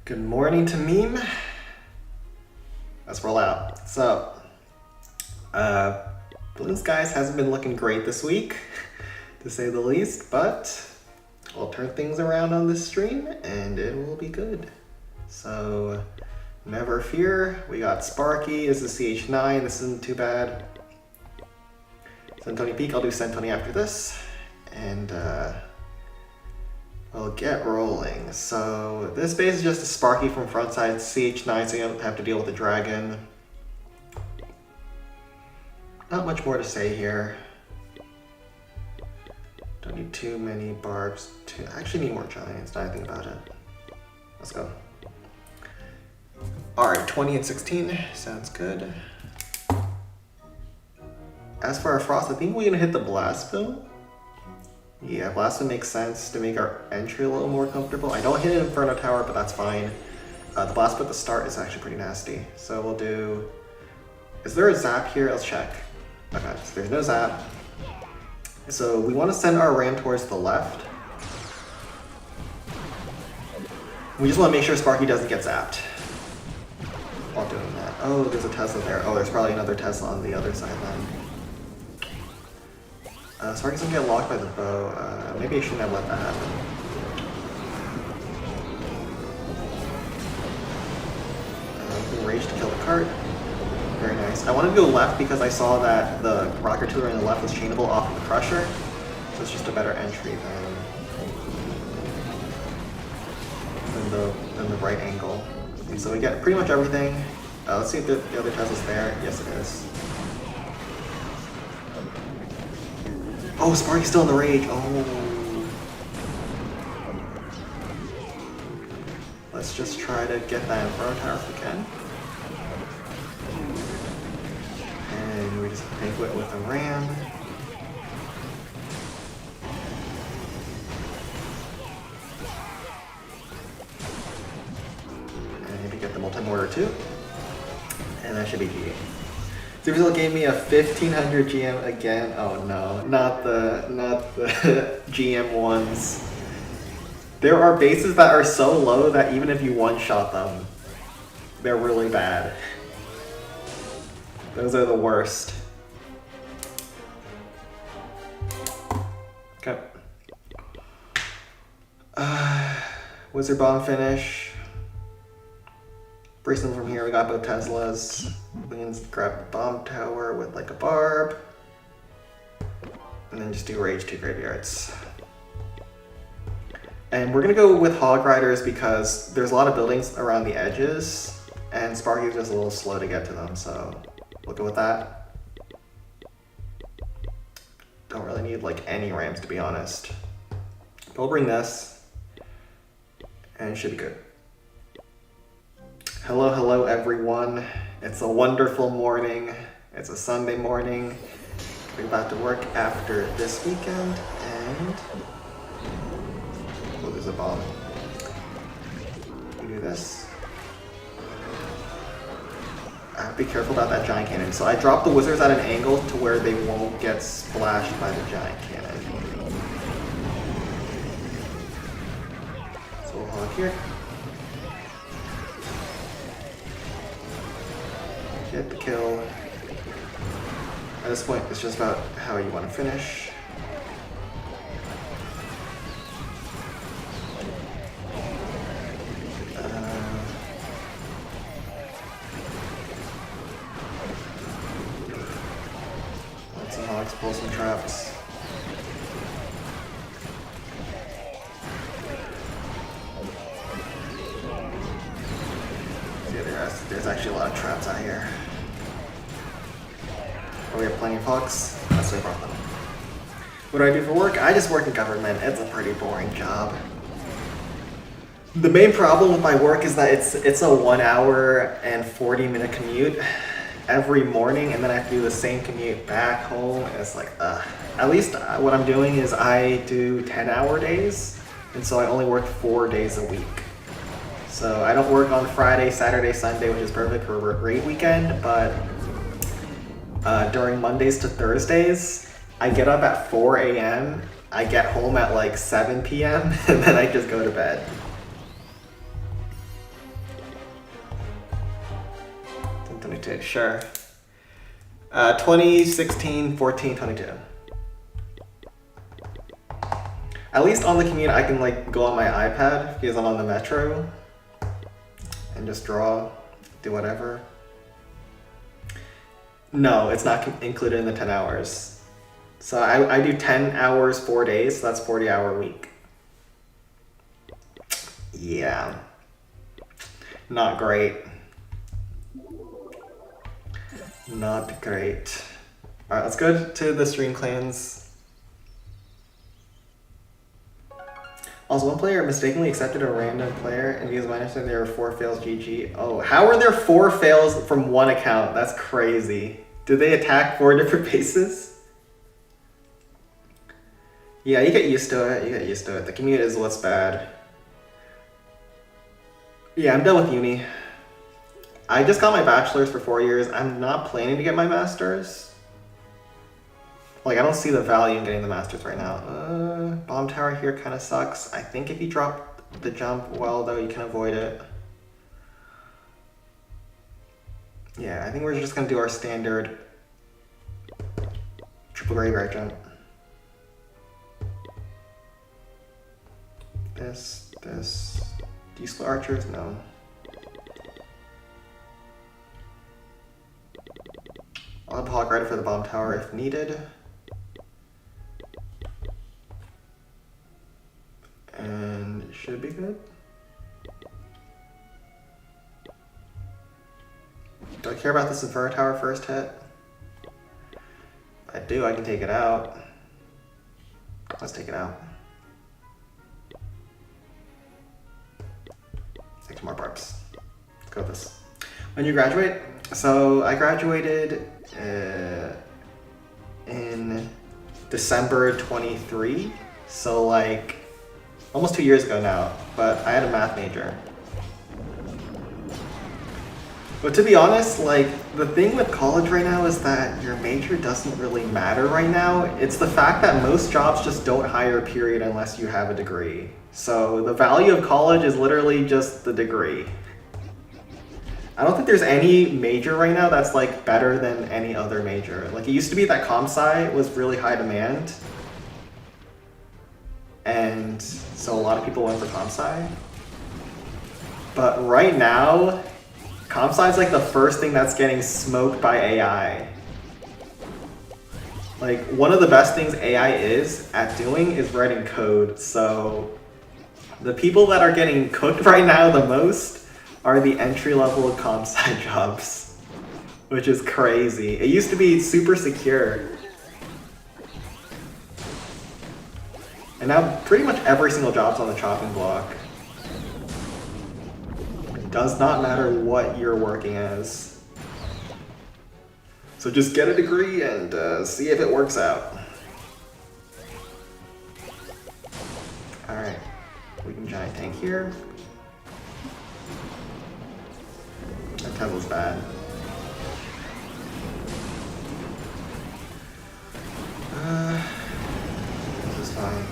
Good morning to meme. Let's roll out. So, Blue Skies hasn't been looking great this week, to say the least, but we'll turn things around on this stream and it will be good. So, never fear. We got Sparky. This is CH9. This isn't too bad. Santoni Peak. I'll do Santoni after this. And, we'll get rolling. So this base is just a Sparky from frontside CH9, so you don't have to deal with the dragon. Not much more to say here. Don't need too many barbs. I actually need more giants, now I think about it. Let's go. Alright, 20 and 16, sounds good. As for our frost, I think we're gonna hit the blast bill. Yeah, Blast would make sense to make our entry a little more comfortable. I don't hit an Inferno Tower, but that's fine. The Blast at the start is actually pretty nasty. So we'll do... Is there a zap here? Let's check. Okay, so there's no zap. So we want to send our ram towards the left. We just want to make sure Sparky doesn't get zapped while doing that. Oh, there's a Tesla there. Oh, there's probably another Tesla on the other side then. Sparky's gonna get locked by the bow. Maybe I shouldn't have let that happen. Rage to kill the cart. Very nice. I wanted to go left because I saw that the rocket tutor on the left was chainable off of the crusher. So it's just a better entry than the right angle. And so we get pretty much everything. Let's see if the other Tesla's there. Yes, it is. Oh, Sparky's still in the rage. Oh. Let's just try to get that Inferno Tower if we can. And we just take it with a ram. And maybe get the multi-mortar too. And that should be GG. The result gave me a 1500 GM again. Oh no, not the GM ones. There are bases that are so low that even if you one-shot them, they're really bad. Those are the worst. Okay. Wizard Bomb finish. Bracing from here, we got both Teslas. We can grab the bomb tower with like a barb. And then just do rage 2 graveyards. And we're gonna go with Hog Riders because there's a lot of buildings around the edges and Sparky's just a little slow to get to them, so we'll go with that. Don't really need like any rams to be honest. But we'll bring this and it should be good. Hello, hello everyone. It's a wonderful morning. It's a Sunday morning. We're about to work after this weekend and... Oh, there's a bomb. We do this. I have to be careful about that giant cannon. So I dropped the wizards at an angle to where they won't get splashed by the giant cannon. So we'll hog here. Get the kill. At this point, it's just about how you want to finish. Let some hogs pull some traps. Yeah, there's actually a lot of traps out here. Oh, we have plenty of hogs. That's why I brought them. What do I do for work? I just work in government. It's a pretty boring job. The main problem with my work is that it's a 1 hour and 40-minute commute every morning, and then I have to do the same commute back home. And it's like, At least what I'm doing is I do 10-hour days, and so I only work 4 days a week. So I don't work on Friday, Saturday, Sunday, which is perfect for a raid weekend, but during Mondays to Thursdays, I get up at 4 a.m., I get home at like 7 p.m., and then I just go to bed. 22, sure. 2016, 14, 22. At least on the commute, I can like go on my iPad because I'm on the metro and just draw, do whatever. No, it's not included in the 10 hours. So I do 10 hours, 4 days, so that's 40-hour week. Yeah. Not great. Not great. Alright, let's go to the stream claims. Also, one player mistakenly accepted a random player, and because of my understanding there were 4 fails GG. Oh, how are there 4 fails from one account? That's crazy. Did they attack 4 different bases? Yeah, you get used to it. You get used to it. The commute is what's bad. Yeah, I'm done with uni. I just got my bachelor's for 4 years. I'm not planning to get my master's. Like, I don't see the value in getting the master's right now. Bomb tower here kind of sucks. I think if you drop the jump well, though, you can avoid it. Yeah, I think we're just going to do our standard triple graveyard jump. This. Do you split archers? No. I'll have Hog Rider for the bomb tower if needed. And it should be good. Do I care about this Inferno Tower first hit? I do, I can take it out. Let's take it out. 6 more barbs. Let's go with this. When you graduate? So I graduated in December 23. So like almost 2 years ago now, but I had a math major. But to be honest, like the thing with college right now is that your major doesn't really matter right now. It's the fact that most jobs just don't hire, period, unless you have a degree. So the value of college is literally just the degree. I don't think there's any major right now that's like better than any other major. Like it used to be that comp sci was really high demand. And so a lot of people went for comp sci. But right now, comp sci is like the first thing that's getting smoked by AI. Like one of the best things AI is at doing is writing code. So the people that are getting cooked right now the most are the entry-level comp sci jobs, which is crazy. It used to be super secure. And now pretty much every single job's on the chopping block. It does not matter what you're working as. So just get a degree and see if it works out. Alright, we can giant tank here. That Tesla's bad. This is fine.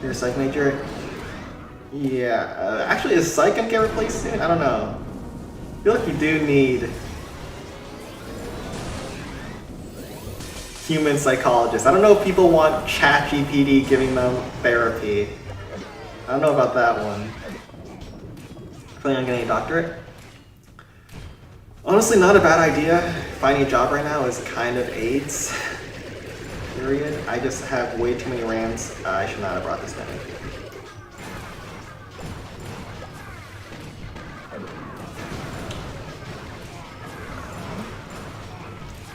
You're a psych major? Yeah, actually is psych gonna get replaced soon? I don't know. I feel like you do need human psychologists. I don't know if people want ChatGPT giving them therapy. I don't know about that one. Planning on getting a doctorate? Honestly, not a bad idea. Finding a job right now is kind of AIDS. Period. I just have way too many rams. I should not have brought this down.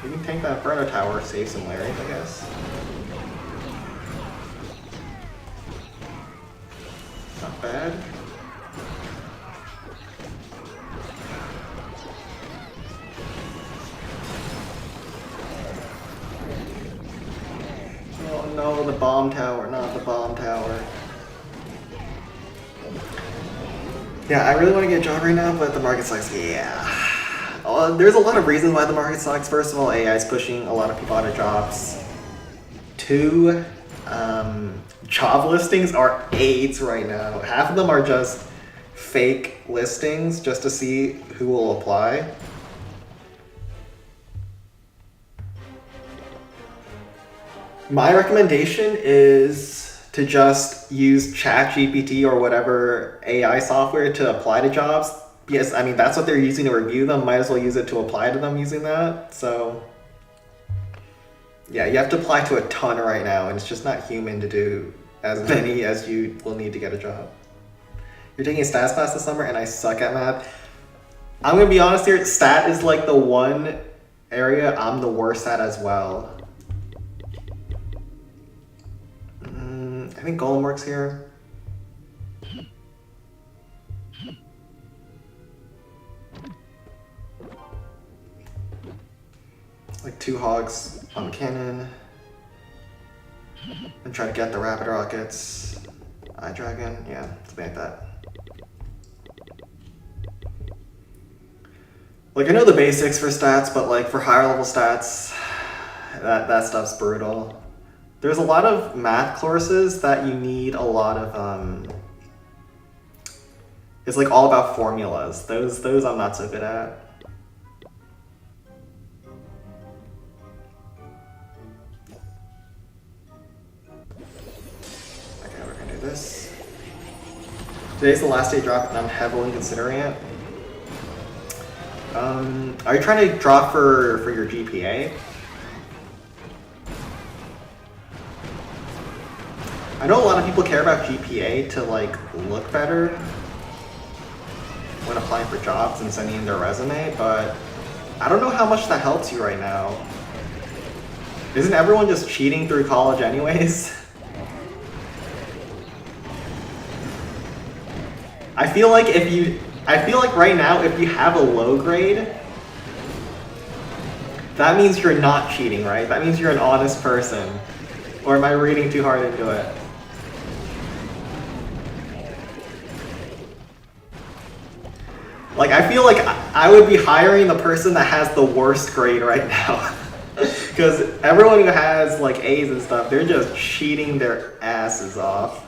You can tank that Inferno Tower, save some Larry, I guess. Not bad. Oh no, the bomb tower, not the bomb tower. Yeah, I really want to get a job right now, but the market sucks. Yeah. There's a lot of reasons why the market sucks. First of all, AI is pushing a lot of people out of jobs. 2, job listings are AIDS right now. Half of them are just fake listings just to see who will apply. My recommendation is to just use ChatGPT or whatever AI software to apply to jobs. Yes, I mean, that's what they're using to review them. Might as well use it to apply to them using that. So, yeah, you have to apply to a ton right now, and it's just not human to do as many as you will need to get a job. You're taking a stats class this summer, and I suck at math. I'm gonna be honest here, stat is like the one area I'm the worst at as well. I think Golem works here. Like 2 hogs on the cannon. And try to get the rapid rockets. Eye dragon, yeah, something like that. Like I know the basics for stats, but like for higher level stats, that stuff's brutal. There's a lot of math courses that you need a lot of, it's like all about formulas. Those I'm not so good at. Okay, we're gonna do this. Today's the last day drop and I'm heavily considering it. Are you trying to drop for your GPA? I know a lot of people care about GPA to like look better when applying for jobs and sending in their resume, but I don't know how much that helps you right now. Isn't everyone just cheating through college anyways? I feel like right now if you have a low grade, that means you're not cheating, right? That means you're an honest person. Or am I reading too hard into it? Like, I feel like I would be hiring the person that has the worst grade right now. Because everyone who has, like, A's and stuff, they're just cheating their asses off.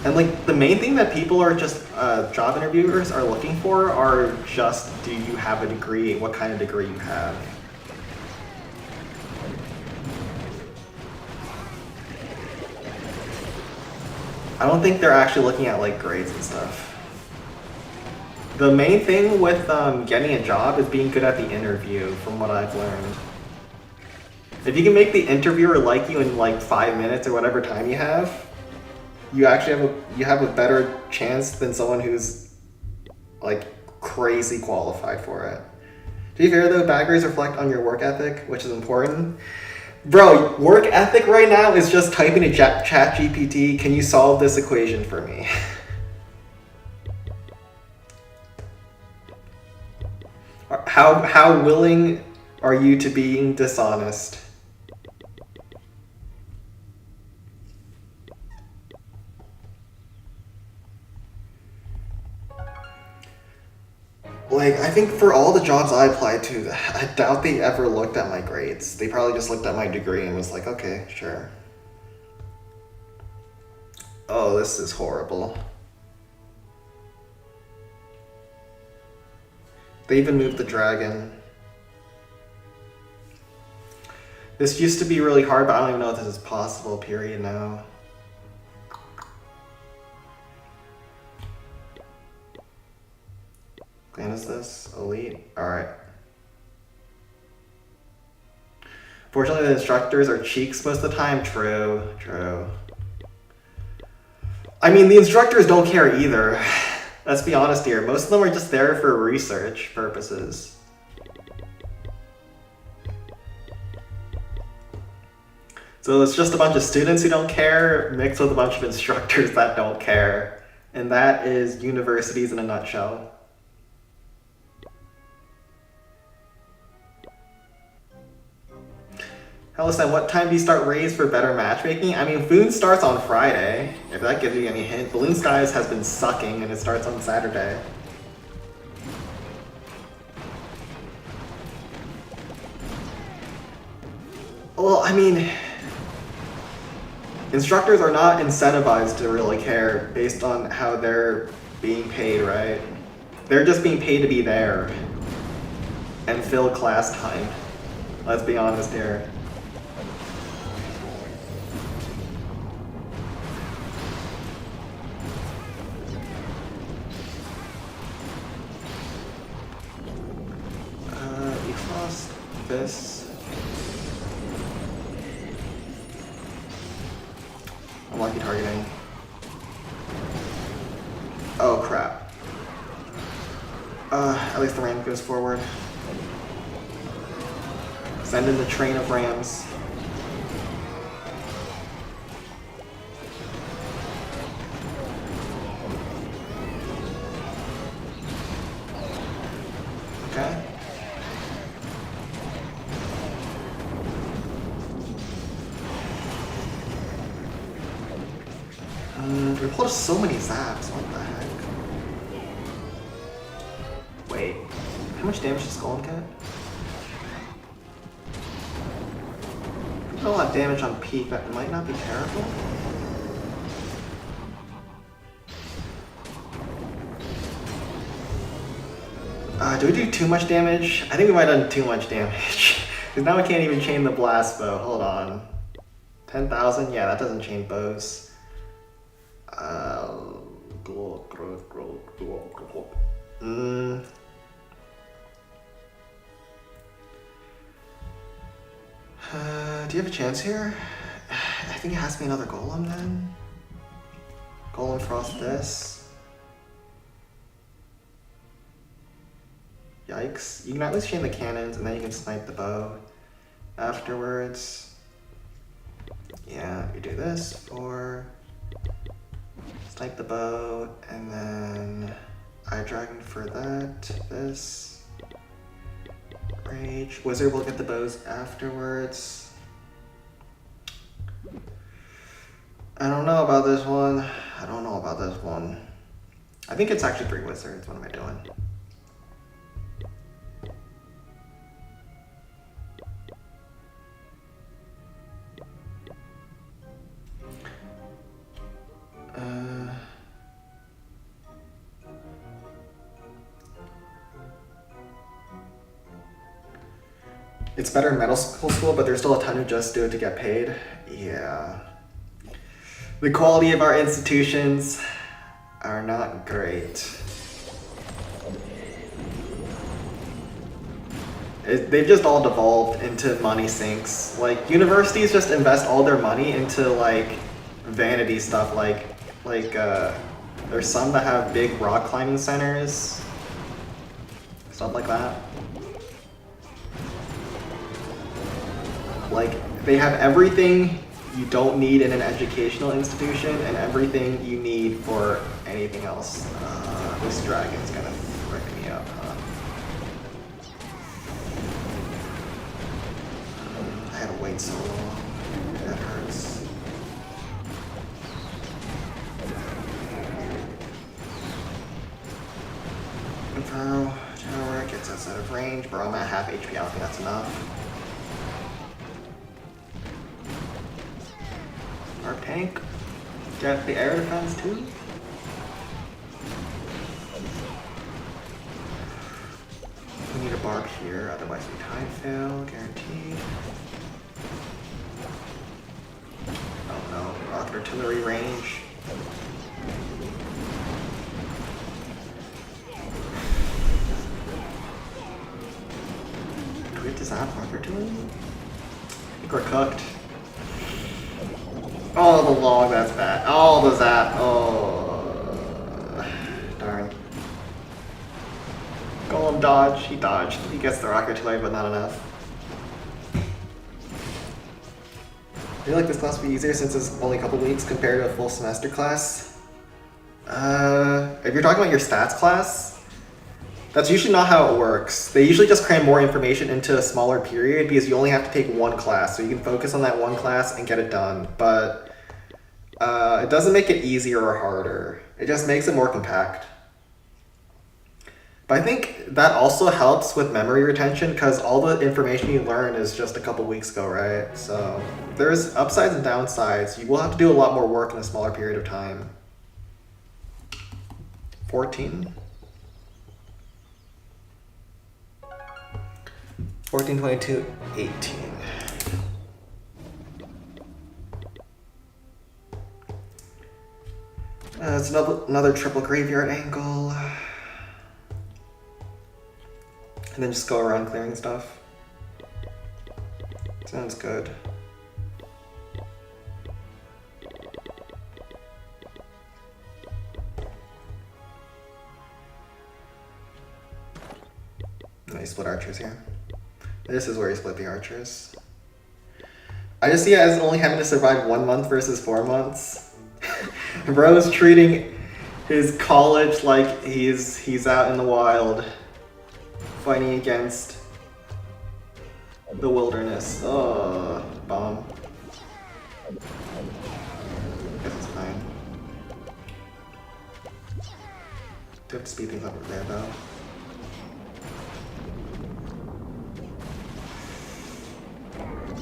And, like, the main thing that people are just, job interviewers are looking for are just, do you have a degree, what kind of degree you have. I don't think they're actually looking at like grades and stuff. The main thing with getting a job is being good at the interview, from what I've learned. If you can make the interviewer like you in like 5 minutes or whatever time you have, you actually have a better chance than someone who's like crazy qualified for it. To be fair though, bad grades reflect on your work ethic, which is important. Bro, work ethic right now is just typing to ChatGPT, can you solve this equation for me? How willing are you to being dishonest? Like, I think for all the jobs I applied to, I doubt they ever looked at my grades. They probably just looked at my degree and was like, okay, sure. Oh, this is horrible. They even moved the dragon. This used to be really hard, but I don't even know if this is possible, period, now. And is this? Elite? Alright. Fortunately, the instructors are cheeks most of the time. True, true. I mean, the instructors don't care either. Let's be honest here. Most of them are just there for research purposes. So it's just a bunch of students who don't care mixed with a bunch of instructors that don't care. And that is universities in a nutshell. Hello, what time do you start raids for better matchmaking? I mean, Foon starts on Friday, if that gives you any hint. Balloon Skies has been sucking and it starts on Saturday. Well, I mean, Instructors are not incentivized to really care based on how they're being paid, right? They're just being paid to be there and fill class time. Let's be honest here. You lost this. Unlucky targeting. Oh crap. At least the ram goes forward. Send in the train of rams. Okay. We pulled so many zaps, what the heck? Wait, how much damage does Golem get? A lot of damage on peak, that might not be terrible. Do we do too much damage? I think we might have done too much damage. Because now we can't even chain the blast bow. Hold on. 10,000? Yeah, that doesn't chain bows. Do you have a chance here? I think it has to be another golem then. Golem frost this. Yikes. You can at least chain the cannons and then you can snipe the bow afterwards. Yeah, you do this for snipe the bow and then Eye Dragon for that. This. Rage. Wizard will get the bows afterwards. I don't know about this one. I don't know about this one. I think it's actually 3 wizards. What am I doing? It's better in medical school, but there's still a ton who just do it to get paid. Yeah. The quality of our institutions are not great. They've just all devolved into money sinks. Like, universities just invest all their money into, like, vanity stuff. Like there's some that have big rock climbing centers. Stuff like that. Like, they have everything you don't need in an educational institution and everything you need for anything else. This dragon's gonna frick me up, huh? I had to wait so long. That hurts. Inferno tower gets us out of range, bro. I'm at half HP. I don't think that's enough. Our tank. Get the air defense too. We need a barb here, otherwise we tide fail, guaranteed. Oh no, rocket artillery range. Do we have to zap rocket artillery? I think we're cooked. Oh, the log, that's bad. Oh, the zap. Oh, darn. Golem dodge. He dodged. He gets the rocket artillery, but not enough. I feel like this class will be easier since it's only a couple weeks compared to a full semester class. If you're talking about your stats class, that's usually not how it works. They usually just cram more information into a smaller period because you only have to take one class, so you can focus on that one class and get it done. But it doesn't make it easier or harder. It just makes it more compact. But I think that also helps with memory retention because all the information you learn is just a couple weeks ago, right? So there's upsides and downsides. You will have to do a lot more work in a smaller period of time. 14? 14, 22, 18. It's another triple graveyard angle. And then just go around clearing stuff. Sounds good. Nice split archers here. This is where you split the archers. I just see it as only having to survive 1 month versus 4 months. Bro's treating his college like he's out in the wild, fighting against the wilderness. Oh, bomb. Guess it's fine. Do have to speed things up over there though.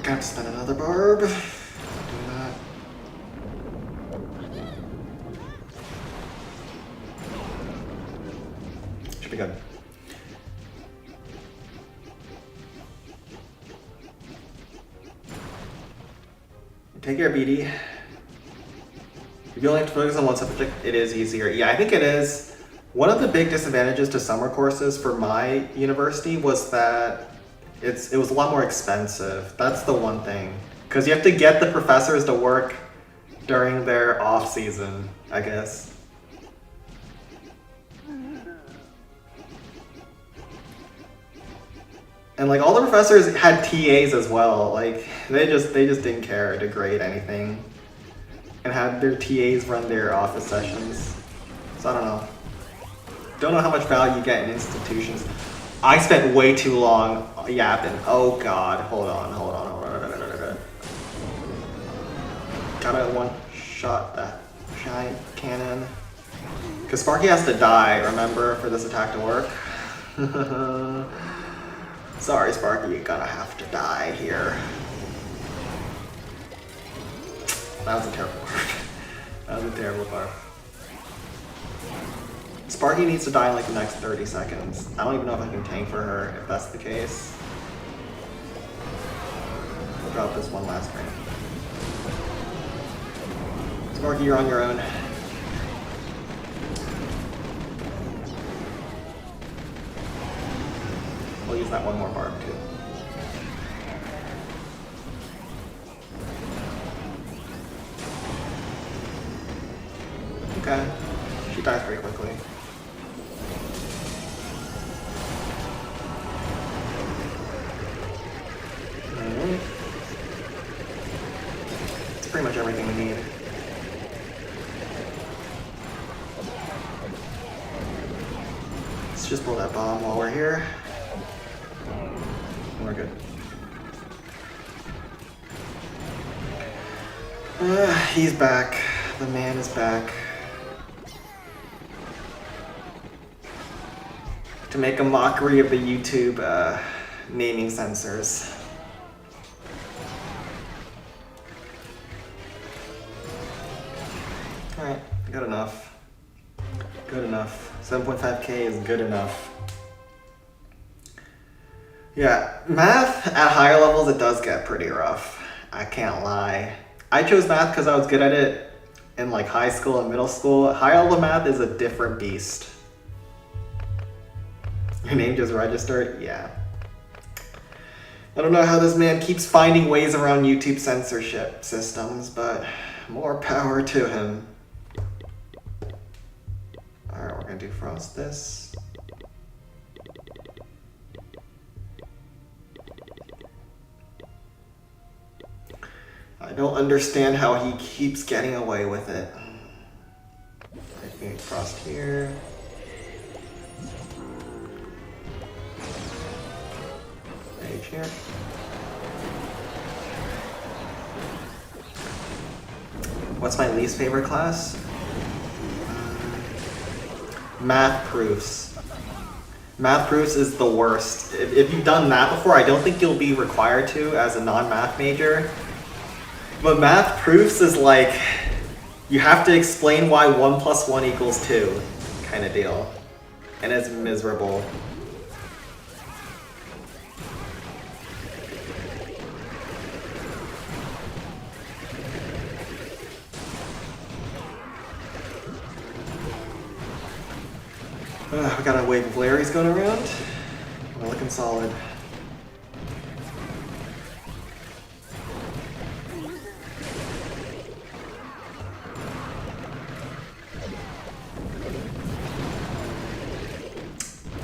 Gonna have to spend another barb. Don't do that. Should be good. Take care, BD. If you only have to focus on one subject, it is easier. Yeah, I think it is. One of the big disadvantages to summer courses for my university was that it was a lot more expensive. That's the one thing. Because you have to get the professors to work during their off season, I guess. And like all the professors had TAs as well. Like they just didn't care to grade anything. And had their TAs run their office sessions. So I don't know. Don't know how much value you get in institutions. I spent way too long yapping. Oh god, hold on. Gotta one-shot that giant cannon. Because Sparky has to die, remember, for this attack to work. Sorry, Sparky, you're gonna have to die here. That was a terrible part. That was a terrible part. Sparky needs to die in like the next 30 seconds. I don't even know if I can tank for her if that's the case. We'll drop this one last frame. Sparky, you're on your own. We'll use that one more barb too. Okay. She dies pretty quickly. It's pretty much everything we need. Let's just pull that bomb while we're here. We're good. He's back. The man is back. To make a mockery of the YouTube naming censors. Alright, good enough. Good enough. 7.5k is good enough. Yeah, math at higher levels, it does get pretty rough. I can't lie. I chose math because I was good at it in like high school and middle school. High level math is a different beast. Your name just registered? Yeah. I don't know how this man keeps finding ways around YouTube censorship systems, but more power to him. Alright, we're gonna do frost this. I don't understand how he keeps getting away with it. Okay, frost here. Rage here. What's my least favorite class? Math proofs. Math proofs is the worst. If you've done that before, I don't think you'll be required to as a non-math major. But math proofs is like, you have to explain why 1 + 1 = 2 kind of deal. And it's miserable. We got a wave of Larry's going around. We're looking solid.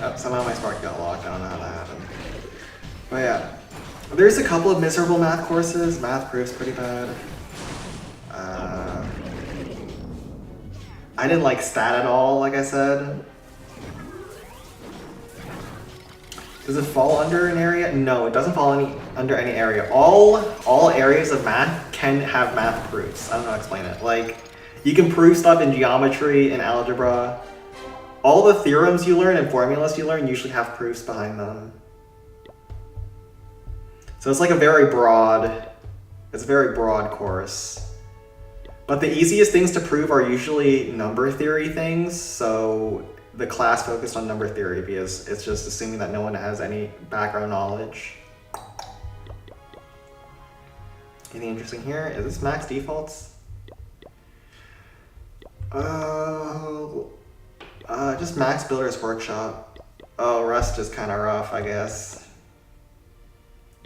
Oh, somehow my Sparky got locked. I don't know how that happened. But yeah, there's a couple of miserable math courses. Math proof's pretty bad. I didn't like stat at all, like I said. Does it fall under an area? No, it doesn't fall under any area. All areas of math can have math proofs. I don't know how to explain it. Like, you can prove stuff in geometry and algebra. All the theorems you learn and formulas you learn usually have proofs behind them. So it's like a very broad course. But the easiest things to prove are usually number theory things, so the class focused on number theory because it's just assuming that no one has any background knowledge. Anything interesting here? Is this max defaults? Just max builder's workshop. Oh, Rust is kind of rough, I guess.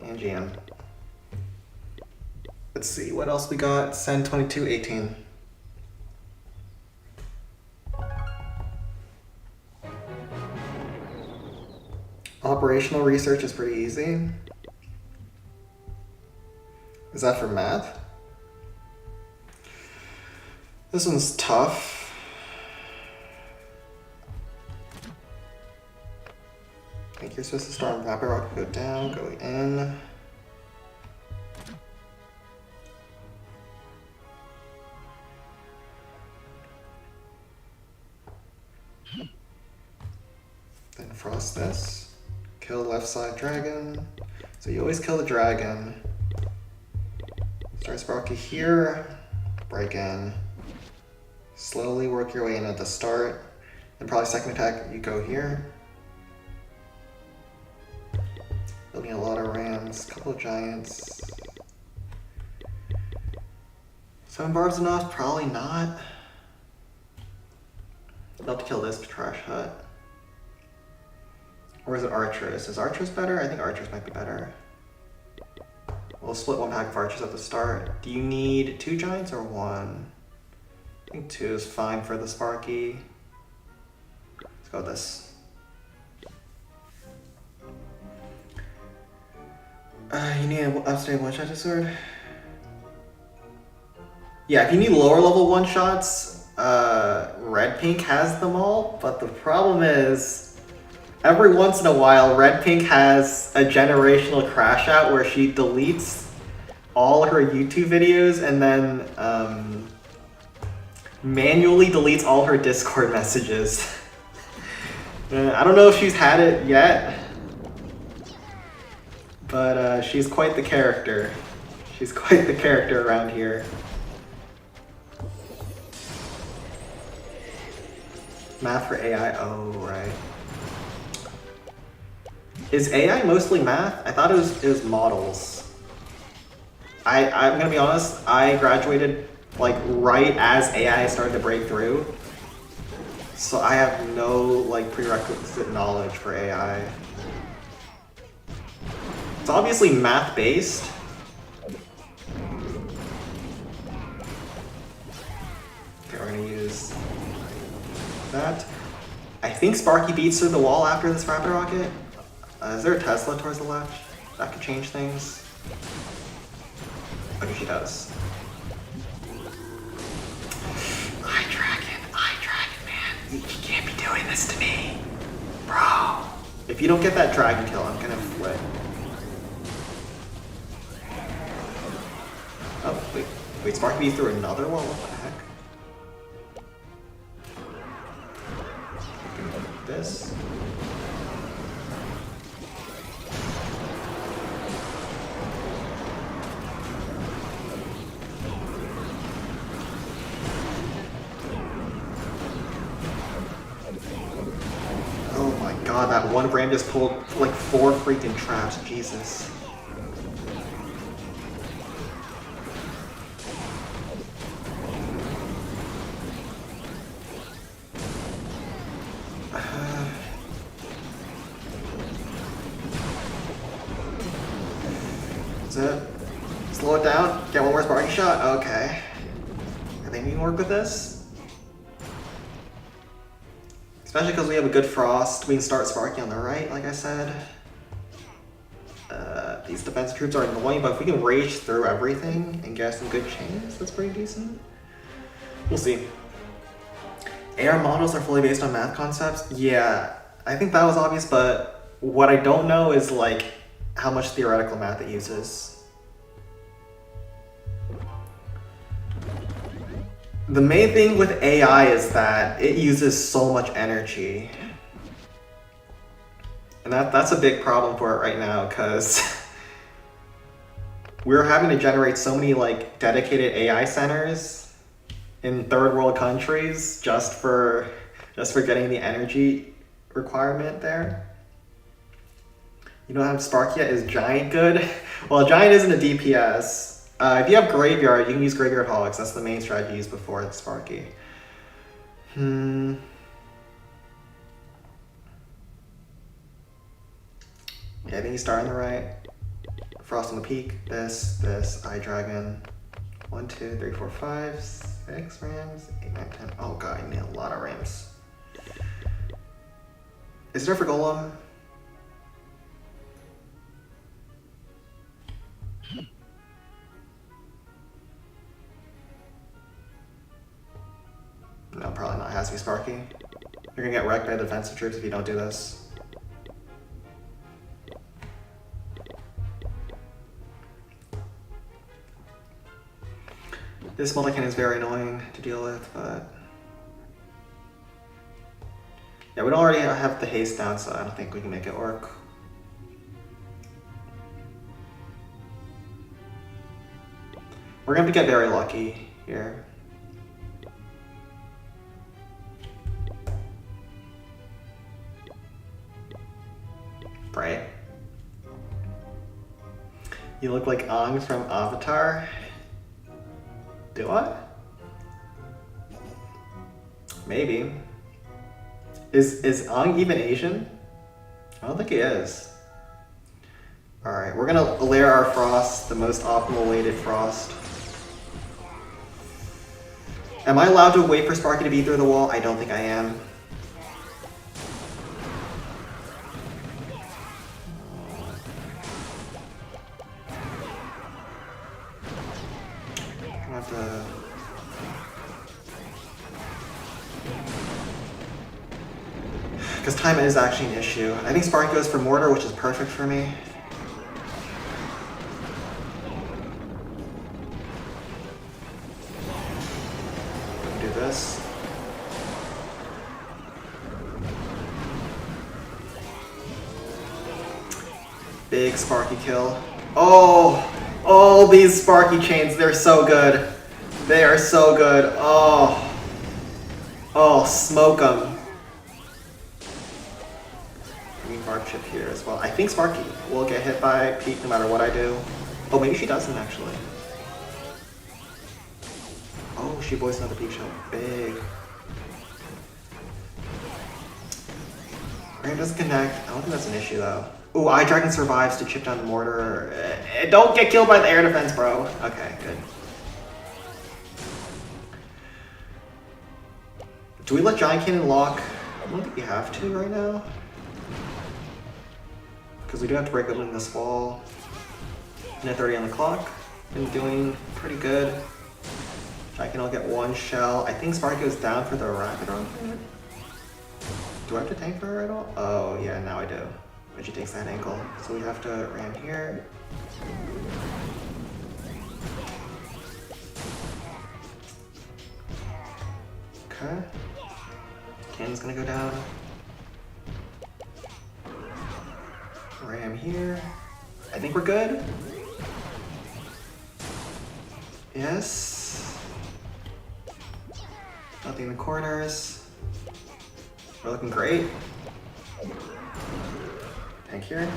And GM. Let's see, what else we got? Send 2218. Operational research is pretty easy. Is that for math? This one's tough. I think you're supposed to start on rapid rock, go down, go in. Then frost this. Kill left side dragon. So you always kill the dragon. Start Sparky here. Break in. Slowly work your way in at the start. Then probably second attack, you go here. Building a lot of rams, a couple of giants. 7 barbs enough? Probably not. I'd love to kill this trash hut. Or is it Archers? Is Archers better? I think Archers might be better. We'll split 1 pack of Archers at the start. Do you need 2 giants or 1? I think 2 is fine for the Sparky. Let's go with this. You need an upstate one-shot sword? Yeah, if you need lower level one-shots, Red Pink has them all, but the problem is, every once in a while, Red Pink has a generational crash out where she deletes all her YouTube videos and then manually deletes all her Discord messages. I don't know if she's had it yet, but she's quite the character. She's quite the character around here. Math for AI, oh right. Is AI mostly math? I thought it was models. I'm gonna be honest, I graduated like right as AI started to break through. So I have no like prerequisite knowledge for AI. It's obviously math based. Okay, we're gonna use that. I think Sparky beats through the wall after this rapid rocket. Is there a Tesla towards the left? That could change things. Okay, she does. I dragon, man. You can't be doing this to me. Bro. If you don't get that dragon kill, I'm gonna flip. Oh, wait, Sparky beat through another wall? What the heck? This. god, that one ram just pulled like 4 freaking traps. Jesus. Is it? Slow it down. Get one more Sparky shot. Okay. Are they making work with this? Especially because we have a good frost. We can start Sparky on the right, like I said. These defensive troops are annoying, but if we can rage through everything and get some good chains, that's pretty decent. We'll see. AR models are fully based on math concepts. Yeah, I think that was obvious, but what I don't know is like how much theoretical math it uses. The main thing with AI is that it uses so much energy. And that's a big problem for it right now, because we're having to generate so many like dedicated AI centers in third world countries just for getting the energy requirement there. You don't have Sparky yet? Is Giant good? Well, Giant isn't a DPS. If you have Graveyard, you can use Graveyard Hogs. That's the main strategy used before the Sparky. Yeah, I think you start on the right. Frost on the Peak. This, Eye Dragon. 1, 2, 3, 4, 5, 6 rams. 8, 9, 10. Oh god, I need a lot of rams. Is there for Golem? No, probably not. It has to be Sparky. You're gonna get wrecked by defensive troops if you don't do this. This multi-cannon is very annoying to deal with, but... yeah, we don't already have the haste down, so I don't think we can make it work. We're gonna have to get very lucky here. Right. You look like Aang from Avatar. Do I? Maybe. Is Aang even Asian? I don't think he is. Alright, we're gonna layer our frost, the most optimal weighted frost. Am I allowed to wait for Sparky to be through the wall? I don't think I am. Because time is actually an issue. I think Sparky goes for Mortar, which is perfect for me. Do this. Big Sparky kill. Oh! Oh, these Sparky chains, they're so good. They are so good. Oh. Oh, smoke them. Green Barb Chip here as well. I think Sparky will get hit by Peak no matter what I do. Oh, maybe she doesn't actually. Oh, she voiced another Peak shot. Big. Ram doesn't connect. I don't think that's an issue though. Ooh, Eye Dragon survives to chip down the mortar. Don't get killed by the air defense, bro. Okay, good. Do we let Giant Cannon lock? I don't think we have to right now. Because we do have to break open this wall. Minute 30 on the clock. Been doing pretty good. Giant Cannon will get one shell. I think Sparky goes down for the rapid on it. Do I have to tank for her at all? Oh yeah, now I do. When she takes that angle. So we have to ram here. Okay. Cannon's gonna go down. Ram here. I think we're good. Yes. Nothing in the corners. We're looking great. here.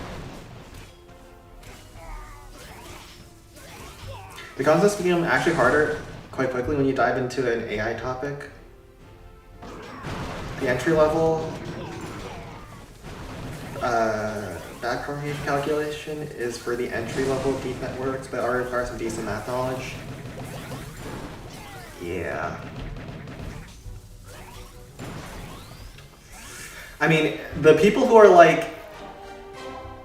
The concepts become actually harder quite quickly when you dive into an AI topic. The entry level back propagation calculation is for the entry level deep networks that already require some decent math knowledge. Yeah. I mean, the people who are like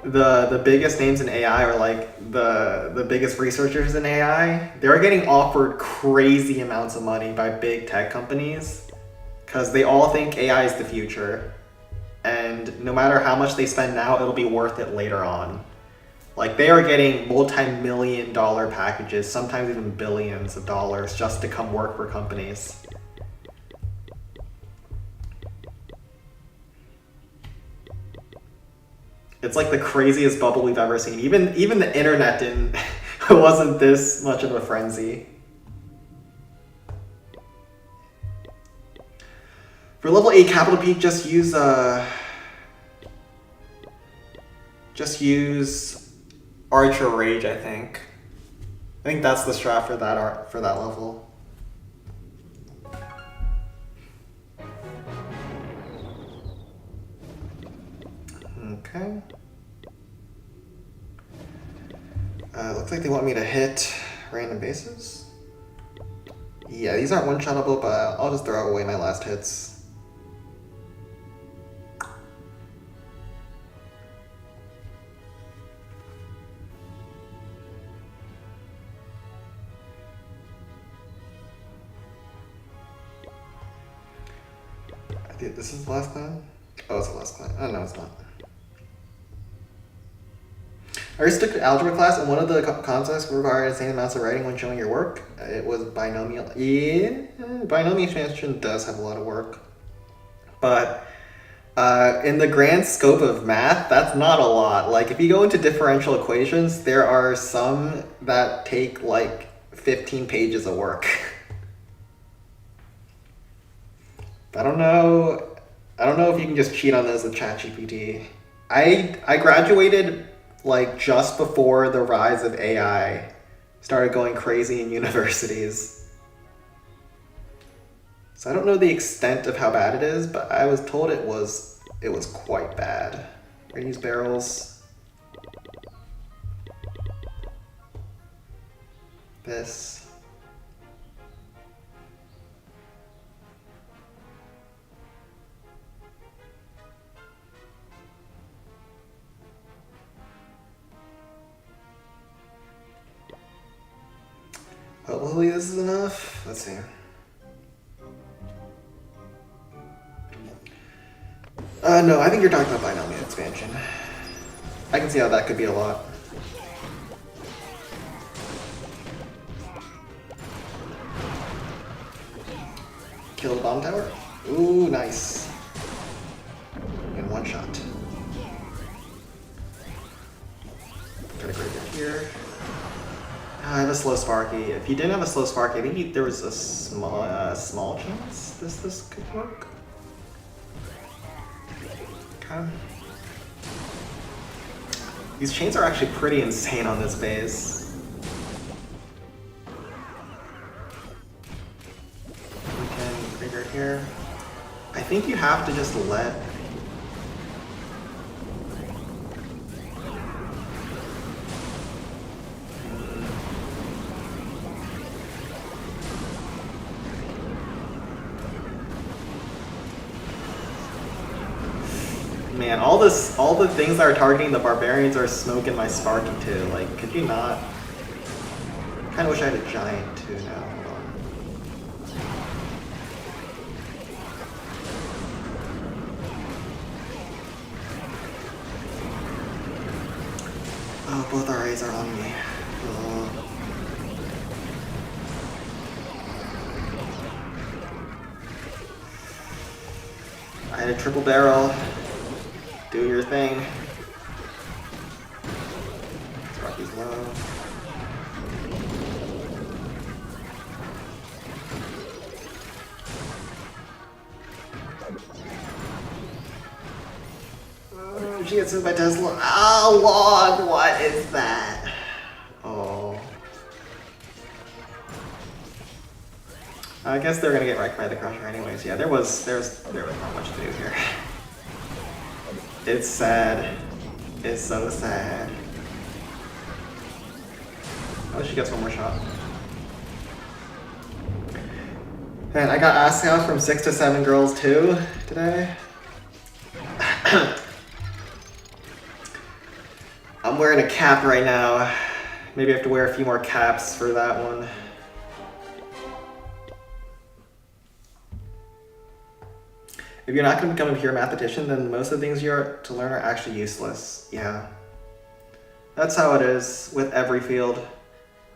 the biggest names in AI are like the biggest researchers in AI. They're getting offered crazy amounts of money by big tech companies because they all think AI is the future. And no matter how much they spend now, it'll be worth it later on. Like, they are getting multi-million-dollar packages, sometimes even billions of dollars, just to come work for companies. It's like the craziest bubble we've ever seen. Even the internet didn't wasn't this much of a frenzy. For level 8 capital P, just use Archer Rage, I think. I think that's the strat for that level. Okay. Looks like they want me to hit random bases. Yeah, these aren't one-shotable, but I'll just throw away my last hits. This is the last clan? Oh, it's the last clan. Oh, no, it's not. I already took algebra class, and one of the concepts required insane amounts of writing when showing your work. It was binomial. Yeah, binomial expansion does have a lot of work. But in the grand scope of math, that's not a lot. Like, if you go into differential equations, there are some that take like 15 pages of work. I don't know if you can just cheat on those with ChatGPT. I graduated like just before the rise of AI started going crazy in universities. So I don't know the extent of how bad it is, but I was told it was quite bad. We're gonna use barrels. This. Hopefully this is enough. Let's see. No, I think you're talking about binomial expansion. I can see how that could be a lot. Kill the bomb tower. Ooh, nice. In one shot. Got a graveyard here. I have a slow Sparky. If you didn't have a slow Sparky, I think there was a small chance this could work. Okay. These chains are actually pretty insane on this base. We can graveyard here. I think you have to just let. Man, all the things that are targeting the barbarians are smoking my Sparky too. Like, could you not? Kind of wish I had a giant too now. Hold on. Oh, both our A's are on me. Oh. I had a triple barrel. Do your thing. Sparky's low. She gets hit by Tesla. Oh, log, what is that? Oh. I guess they're gonna get wrecked by the Crusher anyways. Yeah, there was not much to do here. It's sad. It's so sad. Oh, she gets one more shot. And I got asked out from 6 to 7 girls too today. I'm wearing a cap right now. Maybe I have to wear a few more caps for that one. If you're not going to become a pure mathematician, then most of the things you're to learn are actually useless. Yeah. That's how it is with every field.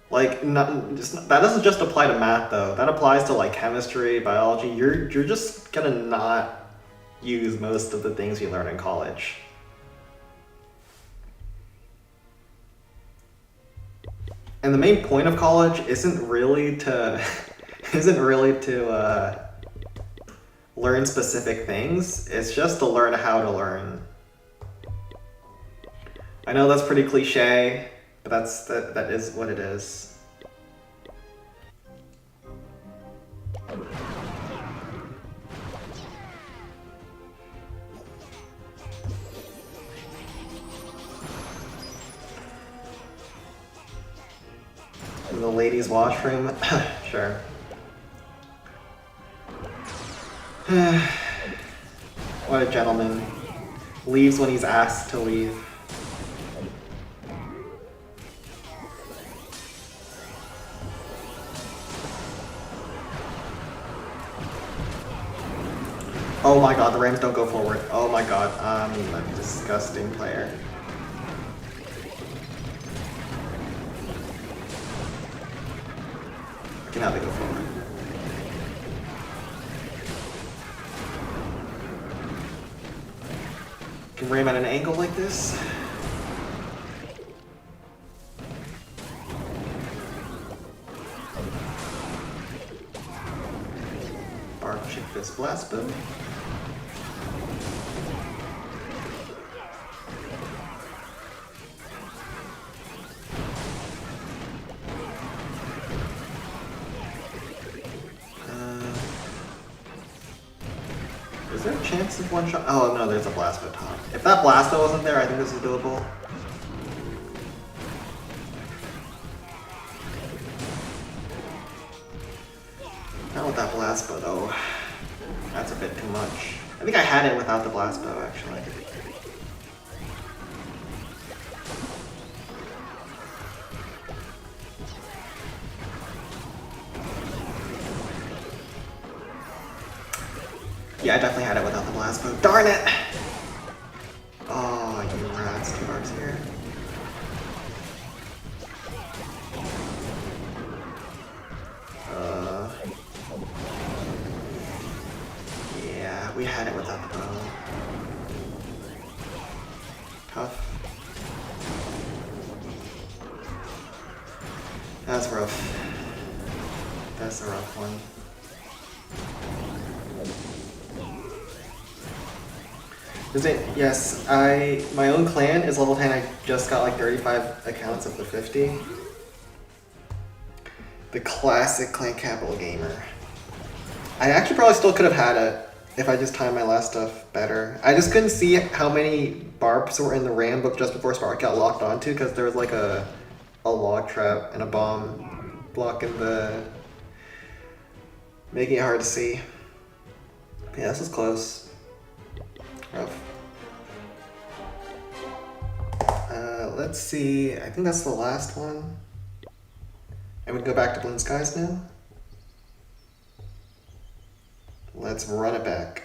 Like, that doesn't just apply to math though. That applies to like chemistry, biology. You're just gonna not use most of the things you learn in college. And the main point of college isn't really to learn specific things. It's just to learn how to learn. I know that's pretty cliche, but that is what it is. In the ladies' washroom? Sure. What a gentleman. Leaves when he's asked to leave. Oh my god, the Rams don't go forward. Oh my god, I'm a disgusting player. Okay, now they go forward. Can ram at an angle like this. Bark chick fist blast boom. Is there a chance of one shot? Oh no, there's a Blasto top. If that Blasto wasn't there, I think this is doable. Not with that Blasto though. That's a bit too much. I think I had it without the Blasto actually. Yeah, I definitely had it without the blast bow. Darn it! Oh, you rats, 2 bars here. Yeah, we had it without the bow. Tough. That's rough. That's a rough one. Yes, my own clan is level 10. I just got like 35 accounts of the 50. The classic clan capital gamer. I actually probably still could have had it if I just timed my last stuff better. I just couldn't see how many barbs were in the ram book just before Sparky got locked onto because there was like a log trap and a bomb blocking making it hard to see. Yeah, this was close. Rough. Let's see, I think that's the last one. And we can go back to Balloon Skies now. Let's run it back.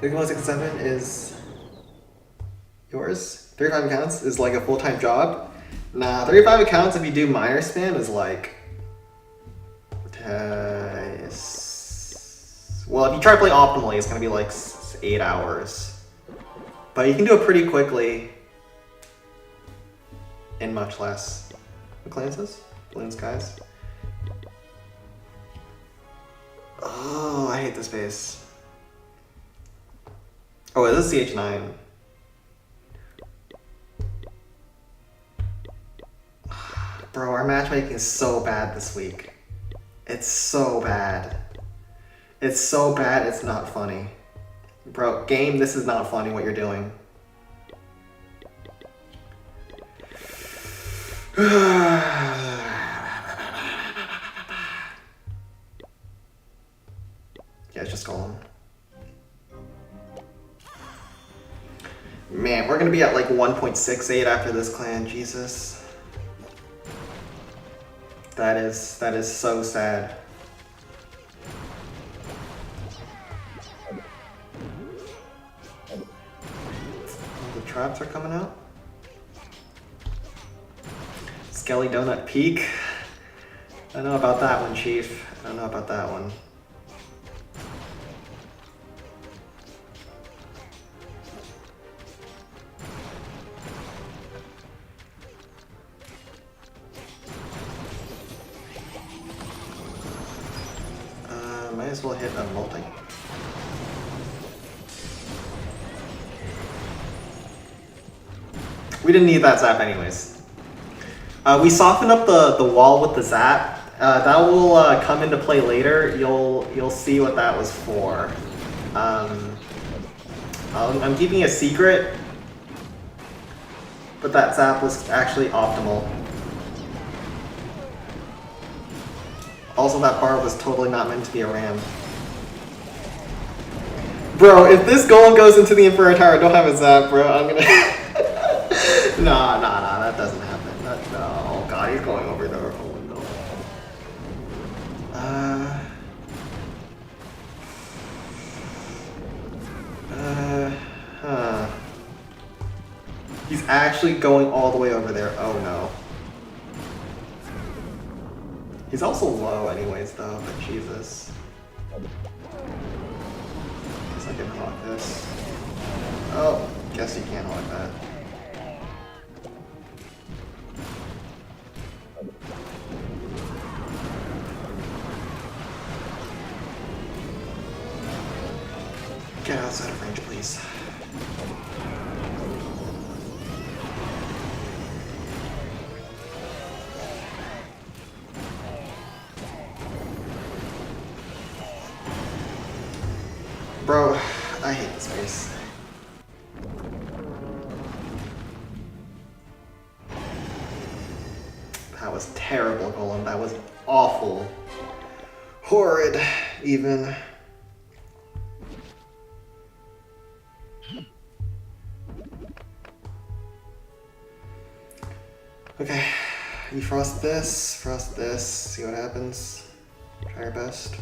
3167 is yours. 35 accounts is like a full-time job. Nah, 35 accounts if you do minor spam is like... well, if you try to play optimally, it's gonna be like 8 hours. But you can do it pretty quickly in much less. What clan is this? Balloon Skies. Oh, I hate this base. Oh, it is CH9. Bro, our matchmaking is so bad this week. It's so bad. It's so bad, it's not funny. Bro, game, this is not funny what you're doing. Yeah, it's just Golem. Man, we're gonna be at like 1.68 after this clan, Jesus. That is so sad. The traps are coming out. Skelly Donut Peak. I don't know about that one, Chief. I don't know about that one. Might as well hit a multi. We didn't need that zap anyways. We softened up the wall with the zap. That will come into play later. You'll see what that was for. I'm keeping a secret, but that zap was actually optimal. Also, that bar was totally not meant to be a ram. Bro, if this golem goes into the Emperor Tower, don't have a zap, bro. I'm gonna... Nah, that doesn't happen. No, oh god, he's going over there. Oh no. He's actually going all the way over there. Oh no. He's also low anyways though, but Jesus. Guess I can hawk this. Oh, guess you can't hawk that. Get outside of range, please. Bro, I hate this face. That was terrible, Golem. That was awful. Horrid, even. Okay, you frost this, see what happens. Try your best.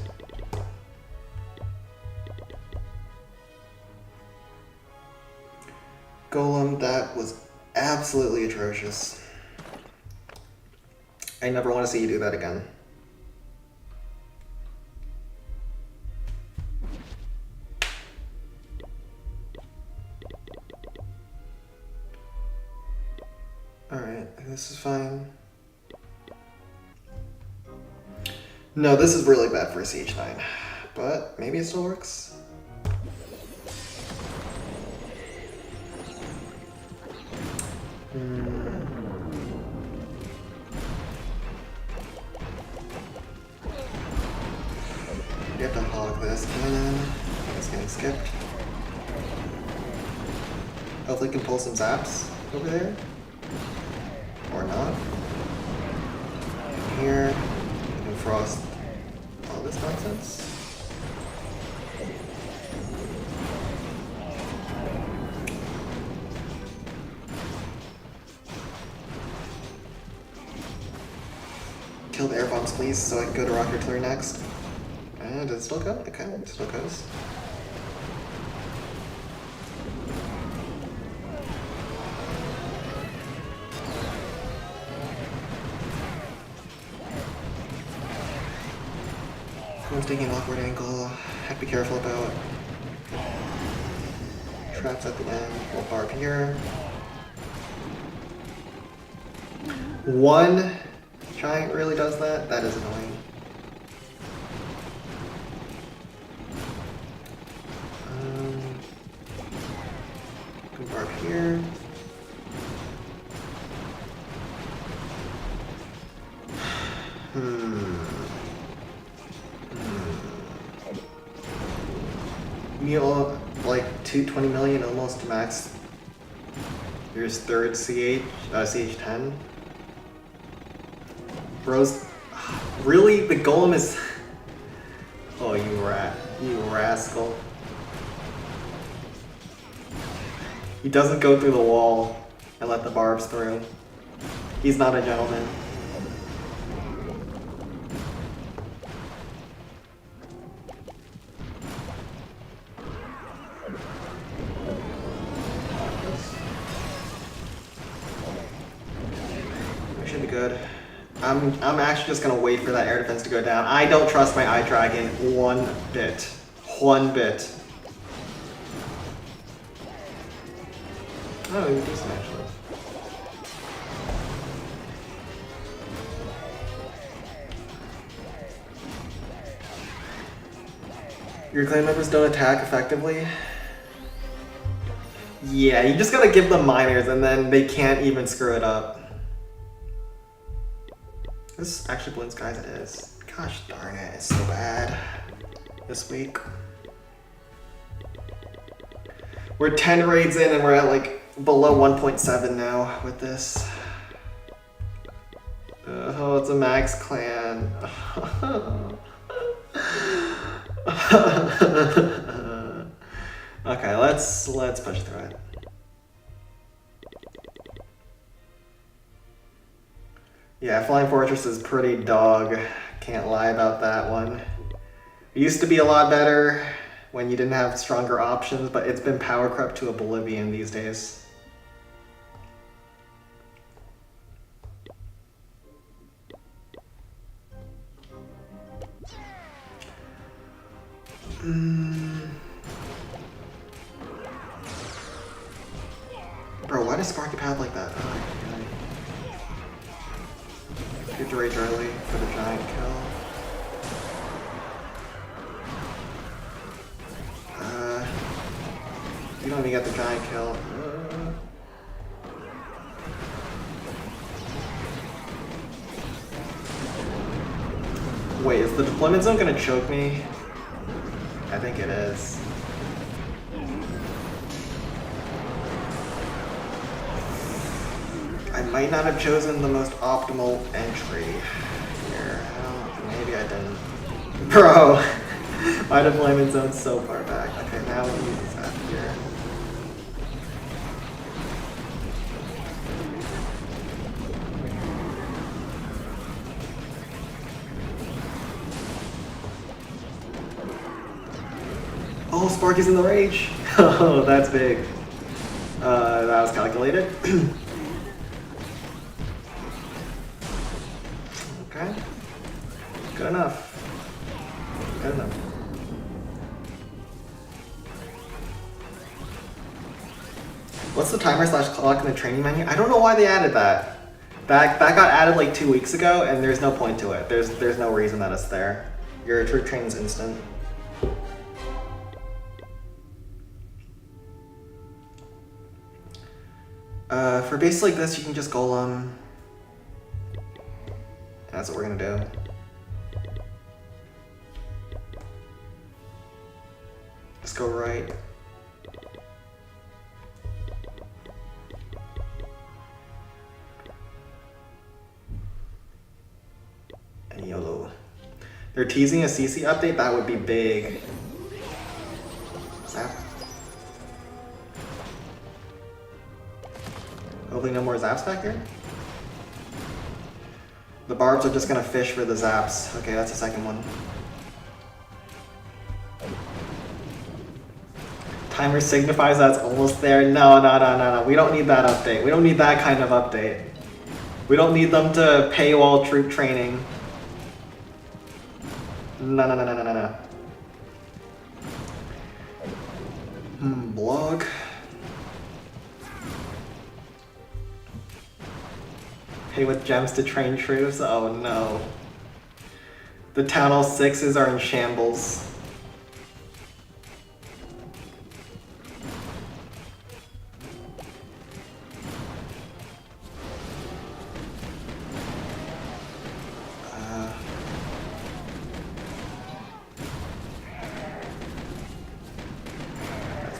Golem, that was absolutely atrocious. I never want to see you do that again. Alright, this is fine. No, this is really bad for a CH9, but maybe it still works. You have to hog this cannon. It's getting skipped. Hopefully can pull some zaps over there. Or not. Here. You can frost all this nonsense. Kill the air bombs, please, so I can go to rock artillery next. And does it still go? Okay, it still goes. Someone's taking an awkward angle. Have to be careful about traps at the end. We'll barb here. One giant really does that? That is annoying. here. Meal like 220 million almost to max. Here's third CH10. Bros, really? The golem is. Oh, you rascal. He doesn't go through the wall and let the barbs through. He's not a gentleman. We should be good. I'm actually just gonna wait for that air defense to go down. I don't trust my eye dragon one bit. One bit. Oh, you're decent actually. Your clan members don't attack effectively? Yeah, you just gotta give them minors and then they can't even screw it up. This actually Balloon Skies it is. Gosh darn it, it's so bad this week. We're 10 raids in and we're at like below 1.7 now with this. Oh, it's a max clan. Okay, let's push through it. Yeah, Flying Fortress is pretty dog. Can't lie about that one. It used to be a lot better when you didn't have stronger options, but it's been power crept to oblivion these days. Bro, why does Sparky pad like that? Oh, good to rage early for the giant kill. You don't even get the giant kill. Wait, is the deployment zone gonna choke me? I think it is. I might not have chosen the most optimal entry here. Maybe I didn't. Bro, my deployment zone's so far back. Okay, now we use this out here. Oh, Sparky's in the rage. Oh, that's big. That was calculated. Okay. Good enough. Good enough. What's the timer / clock in the training menu? I don't know why they added that. That got added like 2 weeks ago, and there's no point to it. There's no reason that it's there. Your troop training's instant. For a base like this, you can just golem. That's what we're gonna do. Let's go right. And YOLO. They're teasing a CC update? That would be big. Zap. Hopefully no more zaps back here. The barbs are just gonna fish for the zaps. Okay, that's the second one. Timer signifies that's almost there. No. We don't need that update. We don't need that kind of update. We don't need them to paywall troop training. No. Blog. Pay with gems to train troops? Oh no. The Town Hall 6s are in shambles.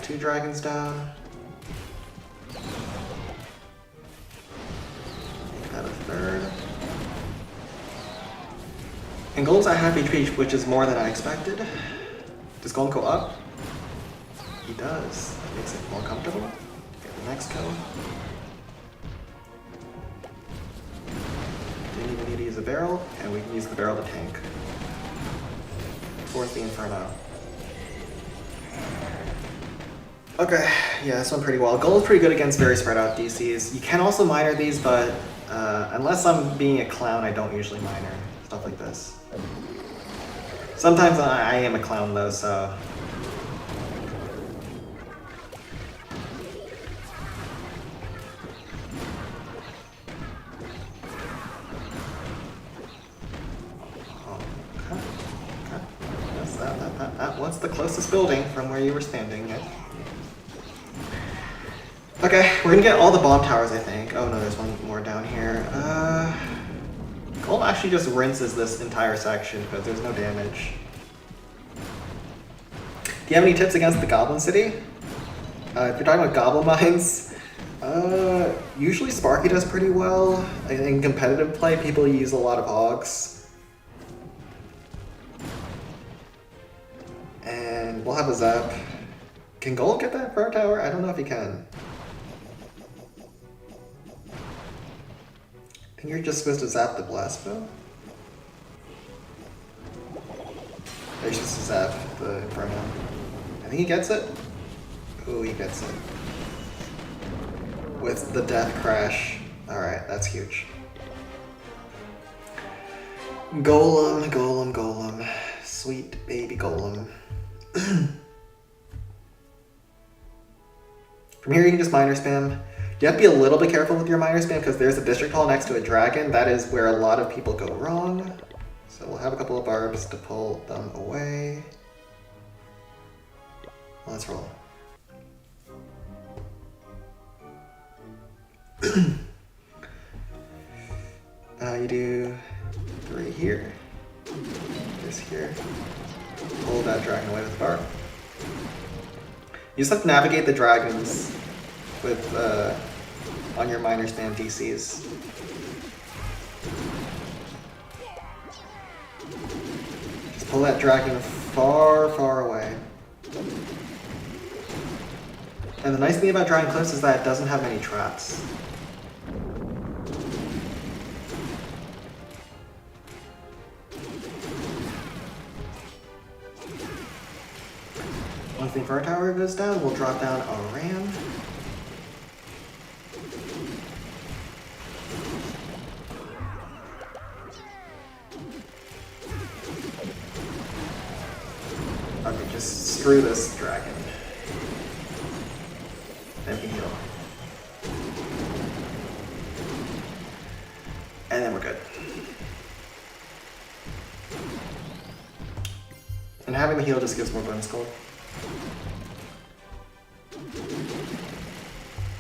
2 dragons down. Make that a 3rd. And Golem's at half HP, which is more than I expected. Does Golem go up? He does. That makes it more comfortable. Get the next go. Didn't even need to use a barrel, and we can use the barrel to tank. Force the Inferno. Okay, yeah, this went pretty well. Golem's pretty good against very spread out DCs. You can also miner these, but unless I'm being a clown, I don't usually miner stuff like this. Sometimes I am a clown though, so. That was the closest building from where you were standing. Yeah. Okay, we're gonna get all the bomb towers, I think. Oh no, there's one more down here. Golem actually just rinses this entire section because there's no damage. Do you have any tips against the Goblin City? If you're talking about Goblin Mines, usually Sparky does pretty well. In competitive play, people use a lot of Hogs. And we'll have a Zap. Can Golem get that Pro Tower? I don't know if he can. I think you're just supposed to zap the blast bow. You're supposed to zap the Inferno. I think he gets it. Ooh, he gets it. With the death crash. Alright, that's huge. Golem, Golem, Golem. Sweet baby Golem. From here you can just miner spam. You have to be a little bit careful with your miner spam because there's a district hall next to a dragon. That is where a lot of people go wrong. So we'll have a couple of barbs to pull them away. Let's roll. You do 3 here. This here. Pull that dragon away with the barb. You just have to navigate the dragons with on your miner spam DCs. Just pull that dragon far, far away. And the nice thing about Dragon Cliffs is that it doesn't have many traps. Once the Inferno Tower goes down, we'll drop down a ram. Okay, just screw this dragon. Then we heal. And then we're good. And having the heal just gives more bone skull.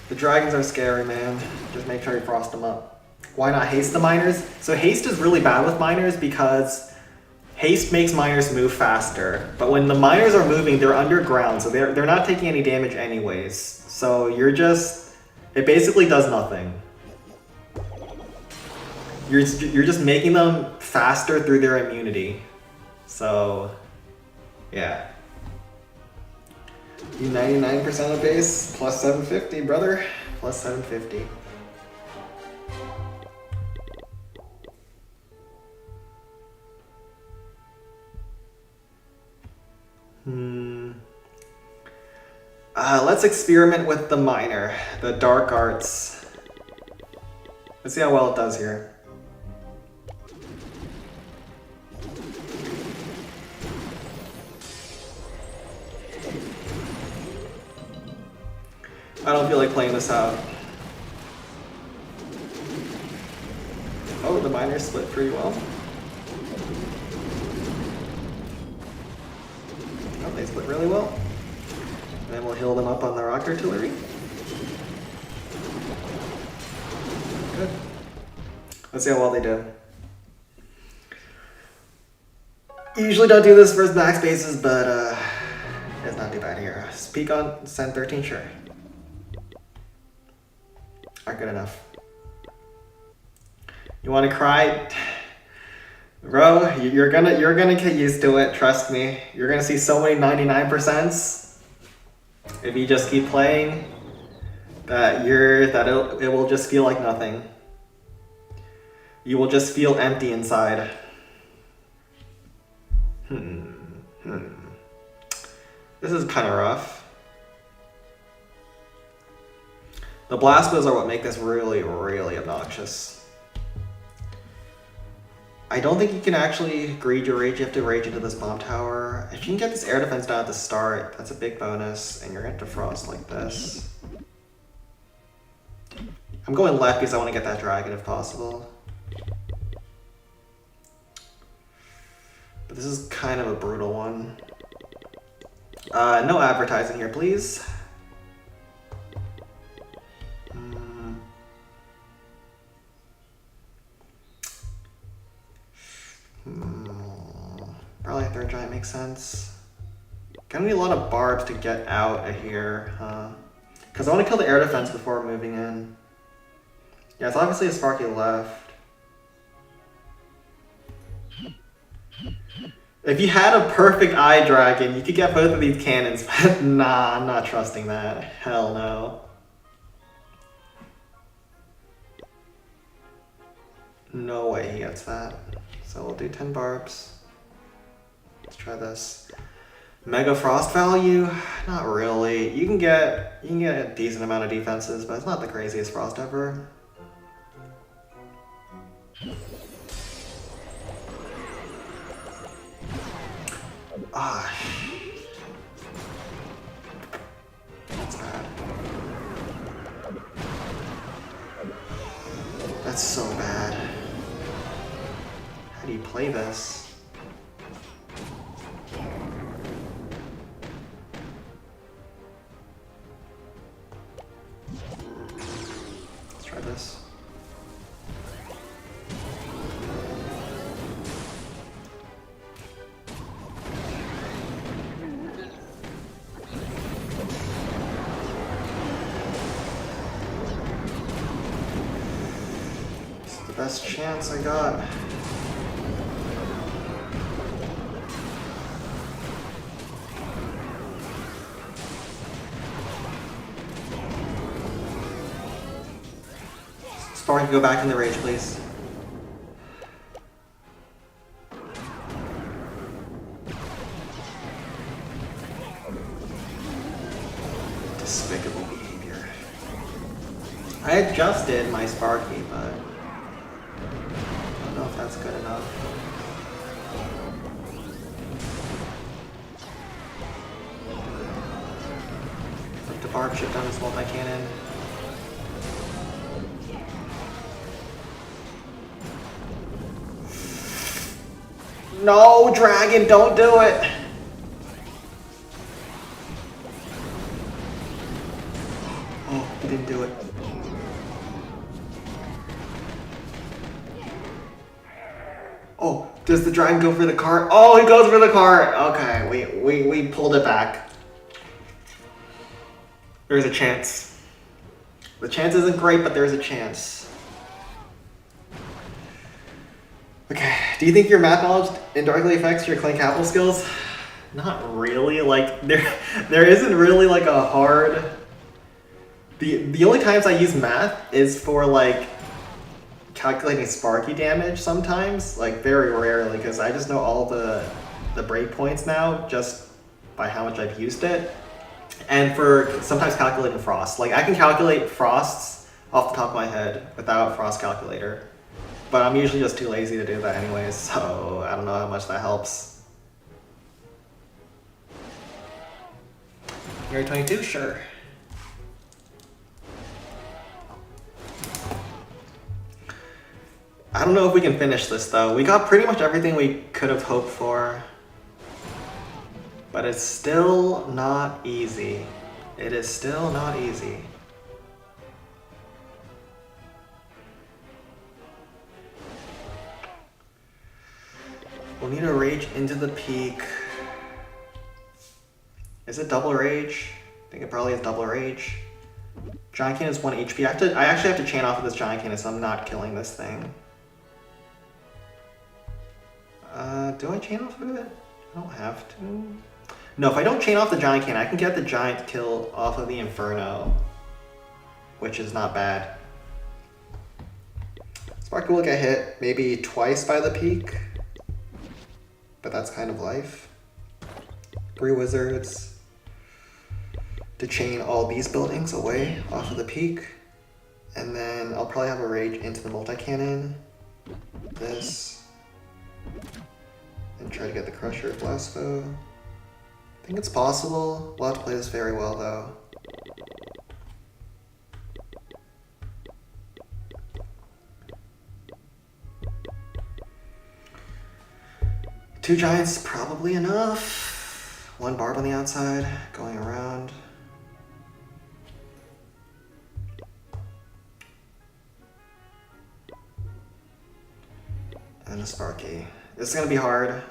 The dragons are scary, man. Just make sure you frost them up. Why not haste the miners? So haste is really bad with miners because haste makes miners move faster. But when the miners are moving, they're underground, so they're not taking any damage anyways. So you're just... it basically does nothing. You're just making them faster through their immunity. So, yeah. You 99% of base, plus 750, brother. Plus 750. Let's experiment with the miner, the dark arts. Let's see how well it does here. I don't feel like playing this out. Oh, the miners split pretty well. Oh, they split really well. And then we'll heal them up on the rock artillery. Good. Let's see how well they do. Usually don't do this versus backspaces, but not do bad here. Speak on send 13, sure. Aren't good enough. You want to cry? Bro, you're gonna get used to it, trust me. You're gonna see so many 99%s if you just keep playing that it will just feel like nothing. You will just feel empty inside. This is kind of rough. The Blasphemous are what make this really, really obnoxious. I don't think you can actually greed your rage. You have to rage into this bomb tower. If you can get this air defense down at the start, that's a big bonus, and you're going to defrost like this. I'm going left because I want to get that dragon if possible. But this is kind of a brutal one. No advertising here, please. Probably a third giant makes sense. Gonna need a lot of barbs to get out of here, huh? Because I want to kill the air defense before moving in. Yeah, it's obviously a Sparky left. If you had a perfect eye dragon, you could get both of these cannons, but nah, I'm not trusting that. Hell no. No way he gets that. So we'll do 10 barbs. Let's try this. Mega frost value? Not really. You can get a decent amount of defenses, but it's not the craziest frost ever. Ah. That's bad. That's so bad. How do you play this? Let's try this. Best chance I got. Sparky, go back in the rage, please. Despicable behavior. I adjusted my Sparky, but I don't know if that's good enough. Like the barb ship down this multi-cannon. No, dragon, don't do it! Oh, he didn't do it. Oh, does the dragon go for the cart? Oh, he goes for the cart! Okay, we pulled it back. There's a chance. The chance isn't great, but there's a chance. Okay, do you think your math knowledge indirectly affects your claim capital skills? Not really, like, there isn't really like a hard... The only times I use math is for like calculating Sparky damage sometimes, like very rarely, because I just know all the breakpoints now just by how much I've used it. And for sometimes calculating frost. Like I can calculate frosts off the top of my head without a frost calculator. But I'm usually just too lazy to do that anyways, so I don't know how much that helps. Area 22? Sure. I don't know if we can finish this though. We got pretty much everything we could have hoped for. But it's still not easy. It is still not easy. We'll need to rage into the peak. Is it double rage? I think it probably is double rage. Giant Cannon is 1 HP. I actually have to chain off of this Giant Cannon, so I'm not killing this thing. Do I chain off of it? I don't have to. No, if I don't chain off the Giant Cannon, I can get the Giant kill off of the Inferno, which is not bad. Sparky will get hit maybe twice by the peak, but that's kind of life. 3 wizards to chain all these buildings away off of the peak, and then I'll probably have a rage into the multi-cannon. This. And try to get the Crusher Blast Foe. I think it's possible. We'll have to play this very well though. Two Giants probably enough. 1 Barb on the outside, going around. And a Sparky. This is gonna be hard.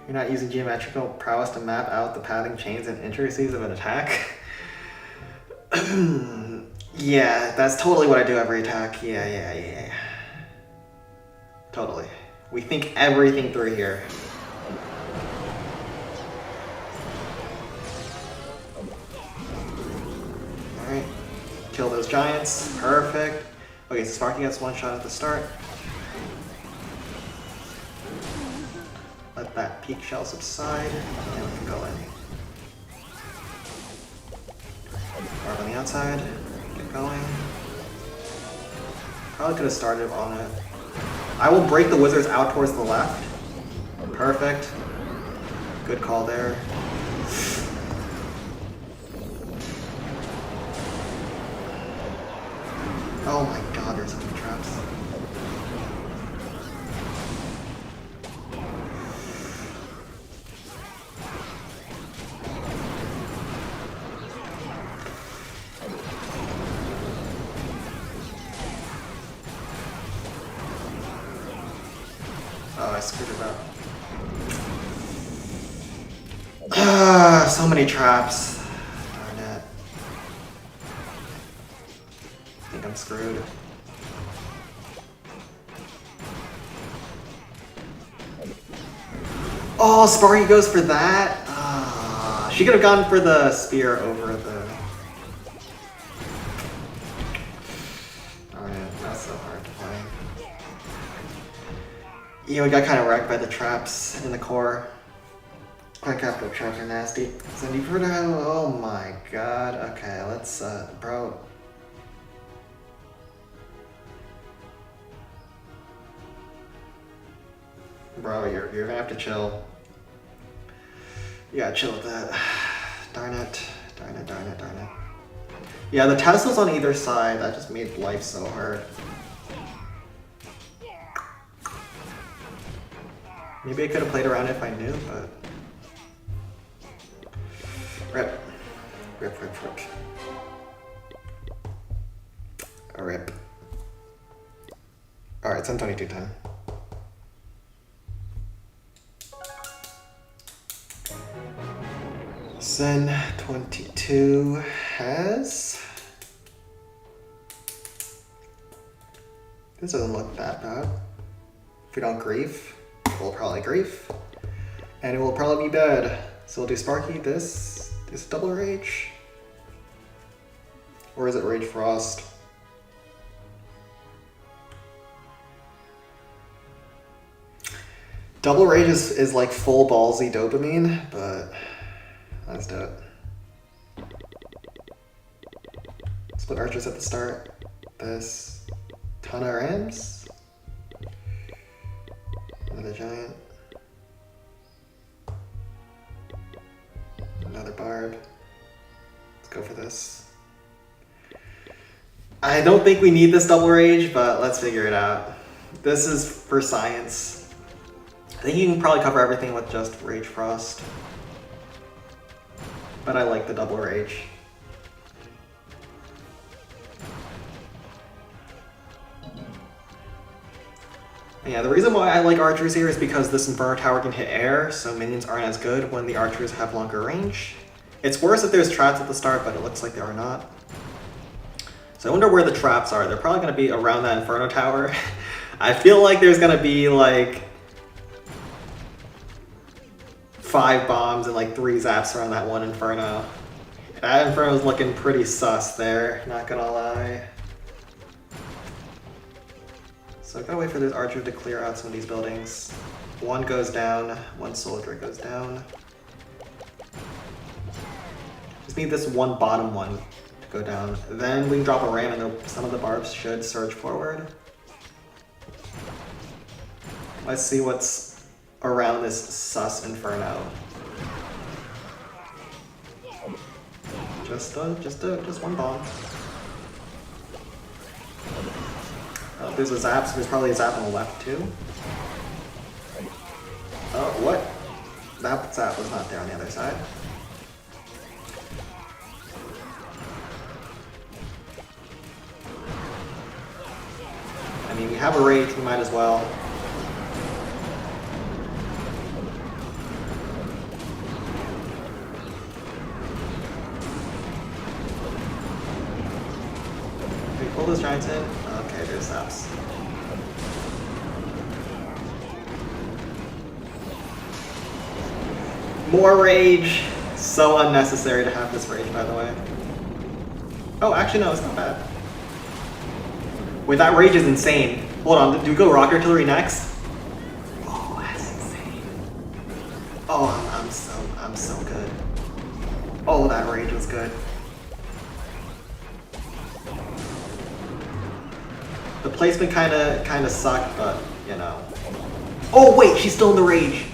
You're not using geometrical prowess to map out the pathing chains and intricacies of an attack? Yeah, that's totally what I do every attack. Yeah. Totally. We think everything through here. Alright. Kill those giants. Perfect. Okay, so Sparky gets 1 shot at the start. Let that peak shell subside, and we can go in. Barb on the outside, get going. Probably could have started on it. I will break the wizards out towards the left. Perfect. Good call there. Oh my god, there's so many traps. Oh, I screwed it up. Ah, so many traps. Darn it. I think I'm screwed. Oh, Sparky goes for that? Ah, she could have gone for the spear over the... Darn it, that's so hard to play. Yeah, we got kind of wrecked by the traps in the core. Quick capital traps are nasty. So you've heard how... Oh my god. Okay, let's... bro... Bro, you're gonna have to chill. You gotta chill with that. Darn it. Yeah, the Teslas on either side, that just made life so hard. Maybe I could have played around if I knew, but... Rip. A rip. Alright, 722 time. Sen 22 has... This doesn't look that bad. If we don't grief, we'll probably grief. And it will probably be bad. So we'll do Sparky, this double rage. Or is it Rage Frost? Double rage is like full ballsy dopamine, but let's do it. Split archers at the start. This ton of rams. Another giant. Another barb. Let's go for this. I don't think we need this double rage, but let's figure it out. This is for science. I think you can probably cover everything with just Rage Frost. But I like the double rage. Yeah, the reason why I like archers here is because this Inferno Tower can hit air, so minions aren't as good when the archers have longer range. It's worse if there's traps at the start, but it looks like there are not. So I wonder where the traps are. They're probably going to be around that Inferno Tower. I feel like there's going to be like 5 bombs and like 3 zaps around that one Inferno. That Inferno's looking pretty sus there, not gonna lie. So I gotta wait for this archer to clear out some of these buildings. 1 goes down, 1 soldier goes down. Just need this one bottom one to go down. Then we can drop a ram and some of the barbs should surge forward. Let's see what's around this sus Inferno. Just one bomb. Oh, there's a zap, so there's probably a zap on the left too. Oh, what? That zap was not there on the other side. I mean, we have a rage, we might as well. Pull those giants in. Okay, there's zaps. More rage! So unnecessary to have this rage, by the way. Oh, actually no, it's not bad. Wait, that rage is insane. Hold on, do we go rock artillery next? Oh, that's insane. Oh, I'm so good. Oh, that rage was good. The placement kinda sucked, but you know. Oh wait, she's still in the rage.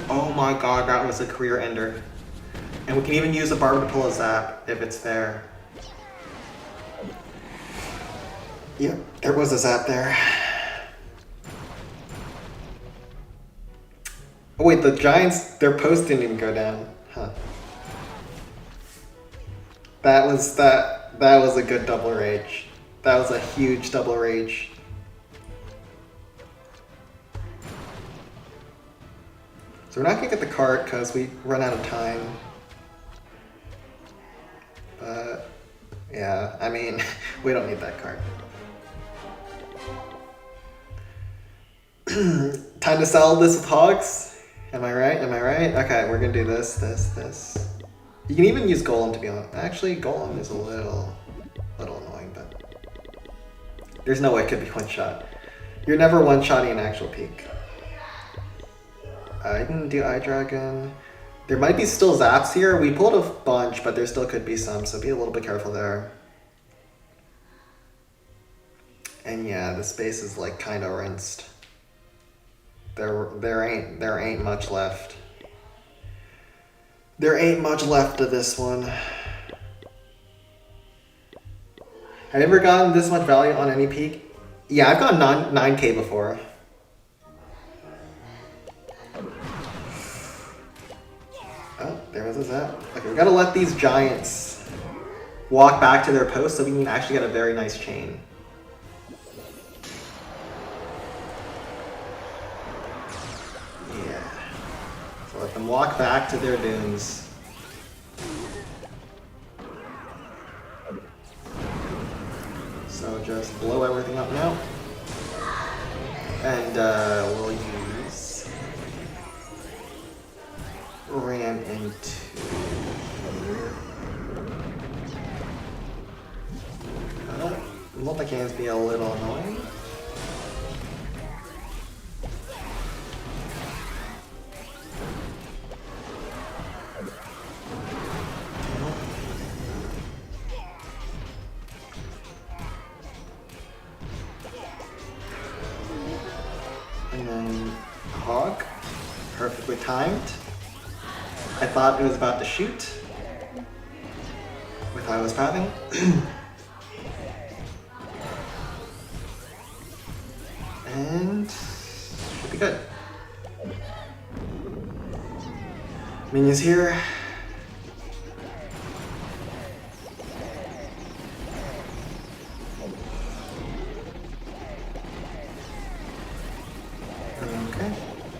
Oh my god, that was a career ender. And we can even use a barb to pull a zap if it's there. Yep, there was a zap there. Oh wait, the giants, their post didn't even go down. Huh. That was a good double rage. That was a huge double rage. So we're not gonna get the cart because we run out of time. But yeah, I mean, we don't need that cart. Time to sell this with hogs. Am I right? Am I right? Okay, we're gonna do this. You can even use Golem to be honest. Actually, Golem is a little annoying, but there's no way it could be one shot. You're never one shotting an actual peak. I can do Eye Dragon. There might be still zaps here. We pulled a bunch, but there still could be some, so be a little bit careful there. And yeah, the space is like kind of rinsed. There ain't much left. There ain't much left of this one. Have you ever gotten this much value on any peak? Yeah, I've gotten 9K before. Oh, there was a zap. Okay, we gotta let these giants walk back to their post so we can actually get a very nice chain. Yeah. So let them walk back to their dunes. So just blow everything up now. And we'll use ram into multi-cans be a little annoying. And then hog, perfectly timed. I thought it was about to shoot with how I was pathing. And should be good. Minions here. Okay.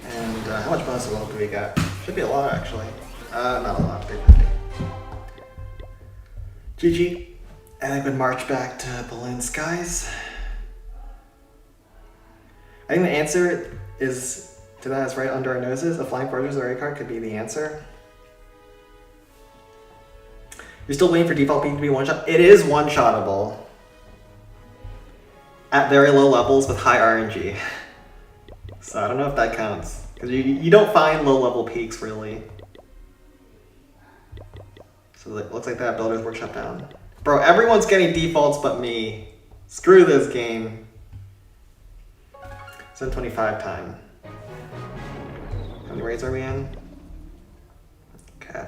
And how much bonus level do we get? Should be a lot, actually. Not a lot, 350. GG. And I would march back to Balloon Skies. I think the answer is to that is right under our noses. A Flying Fortress or A card could be the answer. You're still waiting for default being to be one-shot? It is one-shottable. At very low levels with high RNG. So I don't know if that counts. Because you don't find low-level peaks, really. So it looks like that Builder's Workshop down. Bro, everyone's getting defaults but me. Screw this game. 725 time. How many raids are we in? Okay.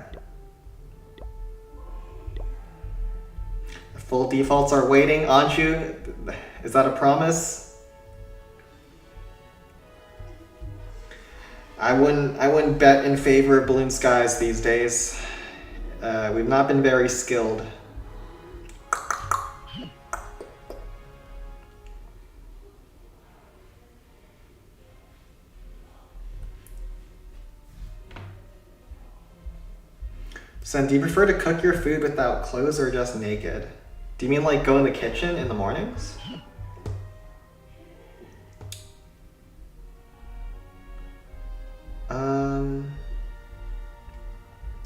The full defaults are waiting, aren't you? Is that a promise? I wouldn't bet in favor of Balloon Skies these days. We've not been very skilled. Sen, do you prefer to cook your food without clothes or just naked? Do you mean like go in the kitchen in the mornings?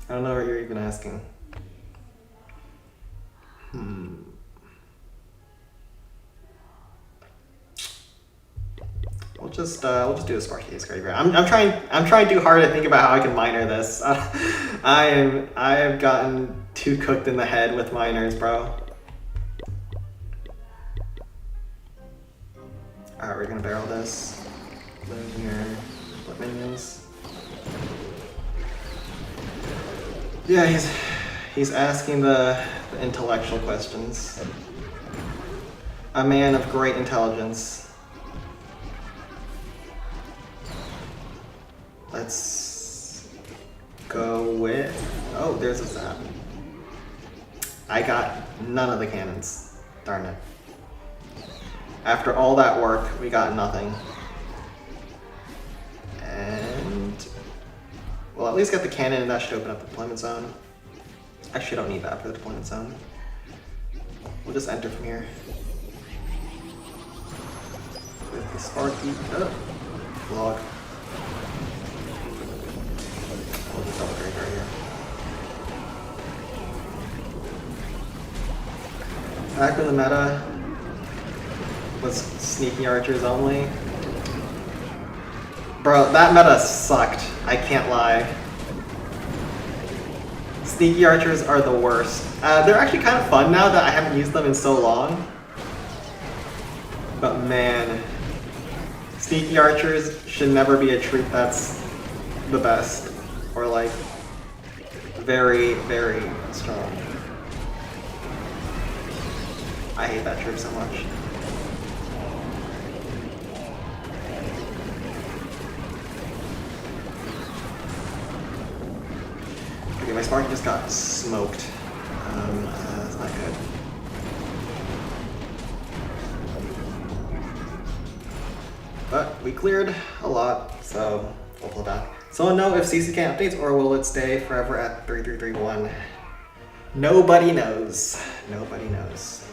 I don't know what you're even asking. We'll just do a Sparky Ace Graveyard. I'm trying too hard to think about how I can minor this. I have gotten too cooked in the head with minors, bro. Alright, we're gonna barrel this. Put in here. Flip minions. Yeah, he's asking the intellectual questions. A man of great intelligence. Let's go with... Oh, there's a zap. I got none of the cannons. Darn it. After all that work, we got nothing. And... Well, at least get the cannon and that should open up the deployment zone. Actually, I don't need that for the deployment zone. We'll just enter from here. With the Sparky. Oh, log. We'll just double grade right here. Back in the meta was sneaky archers only. Bro, that meta sucked. I can't lie. Sneaky archers are the worst. They're actually kind of fun now that I haven't used them in so long. But man, sneaky archers should never be a troop that's the best. Or like, very, very strong. I hate that troop so much. Okay, my Sparky just got smoked. That's not good. But we cleared a lot, so we'll pull it back. Someone know if CCK updates or will it stay forever at 3331? Nobody knows. Nobody knows.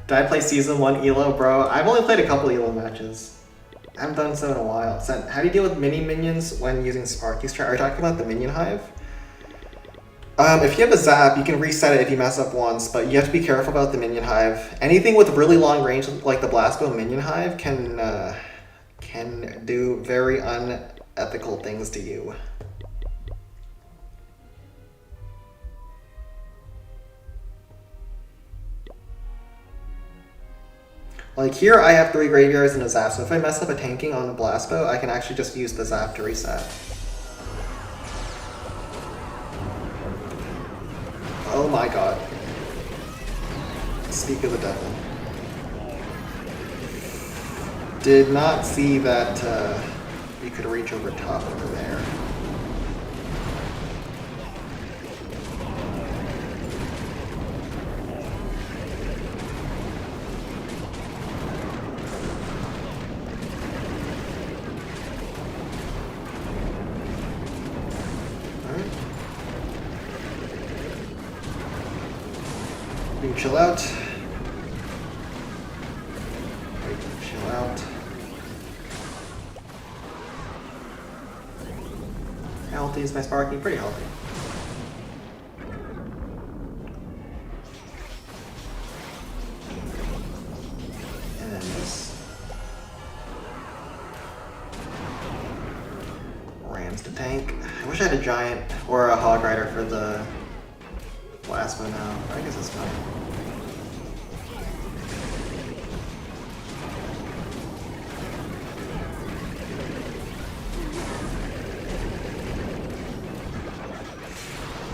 Did I play Season 1 ELO, bro? I've only played a couple ELO matches. I haven't done so in a while. So how do you deal with mini minions when using Sparky's chart? Are you talking about the minion hive? If you have a zap, you can reset it if you mess up once, but you have to be careful about the minion hive. Anything with really long range, like the Blastbow minion hive, can do very unethical things to you. Like here, I have 3 graveyards and a zap, so if I mess up a tanking on the Blastbow, I can actually just use the zap to reset. Oh my god. Speak of the devil. Did not see that you could reach over top over there. You can chill out. Chill out. How healthy is my Sparky? Pretty healthy. And then this. Rams to tank. I wish I had a giant or a hog rider for the last one now. I guess it's fine.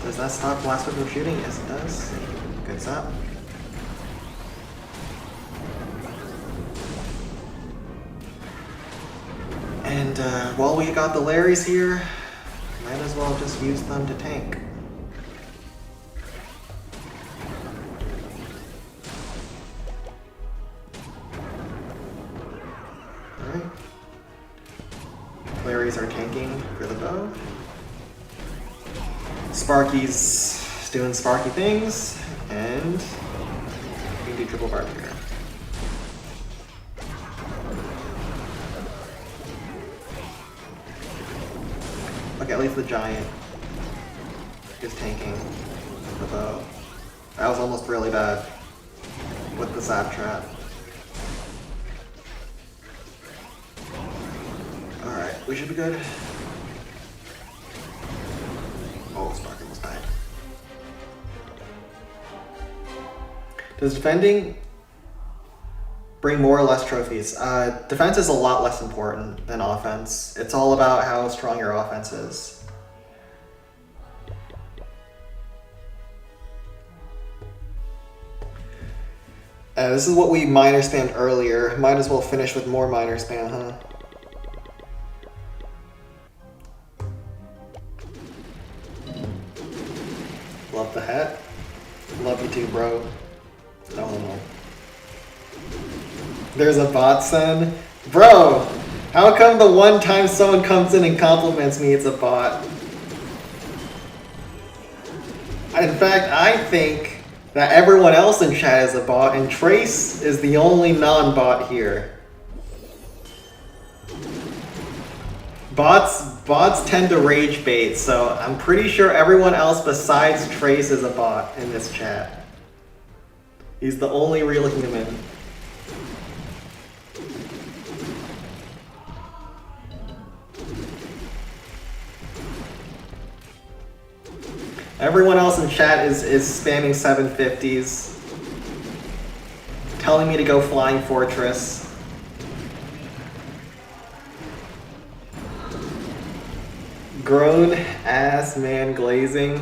Does that stop blast from shooting? Yes, it does. Good stop. And while we got the Larrys here, might as well just use them to tank. Alright. Larrys are tanking for the bow. Sparky's doing Sparky things, and we can do triple barb here. Okay, at least the giant is tanking the bow. That was almost really bad with the zap trap. Alright, we should be good. Oh, Sparky almost died. Does defending bring more or less trophies? Defense is a lot less important than offense. It's all about how strong your offense is. This is what we minor spammed earlier. Might as well finish with more minor spam, huh? Love the hat. Love you too, bro. No homo. There's a bot, son. Bro, how come the one time someone comes in and compliments me, it's a bot? In fact, I think that everyone else in chat is a bot, and Trace is the only non-bot here. Bots tend to rage bait, so I'm pretty sure everyone else besides Trace is a bot in this chat. He's the only real human. Everyone else in chat is spamming 750s, telling me to go Flying Fortress. Grown ass man glazing.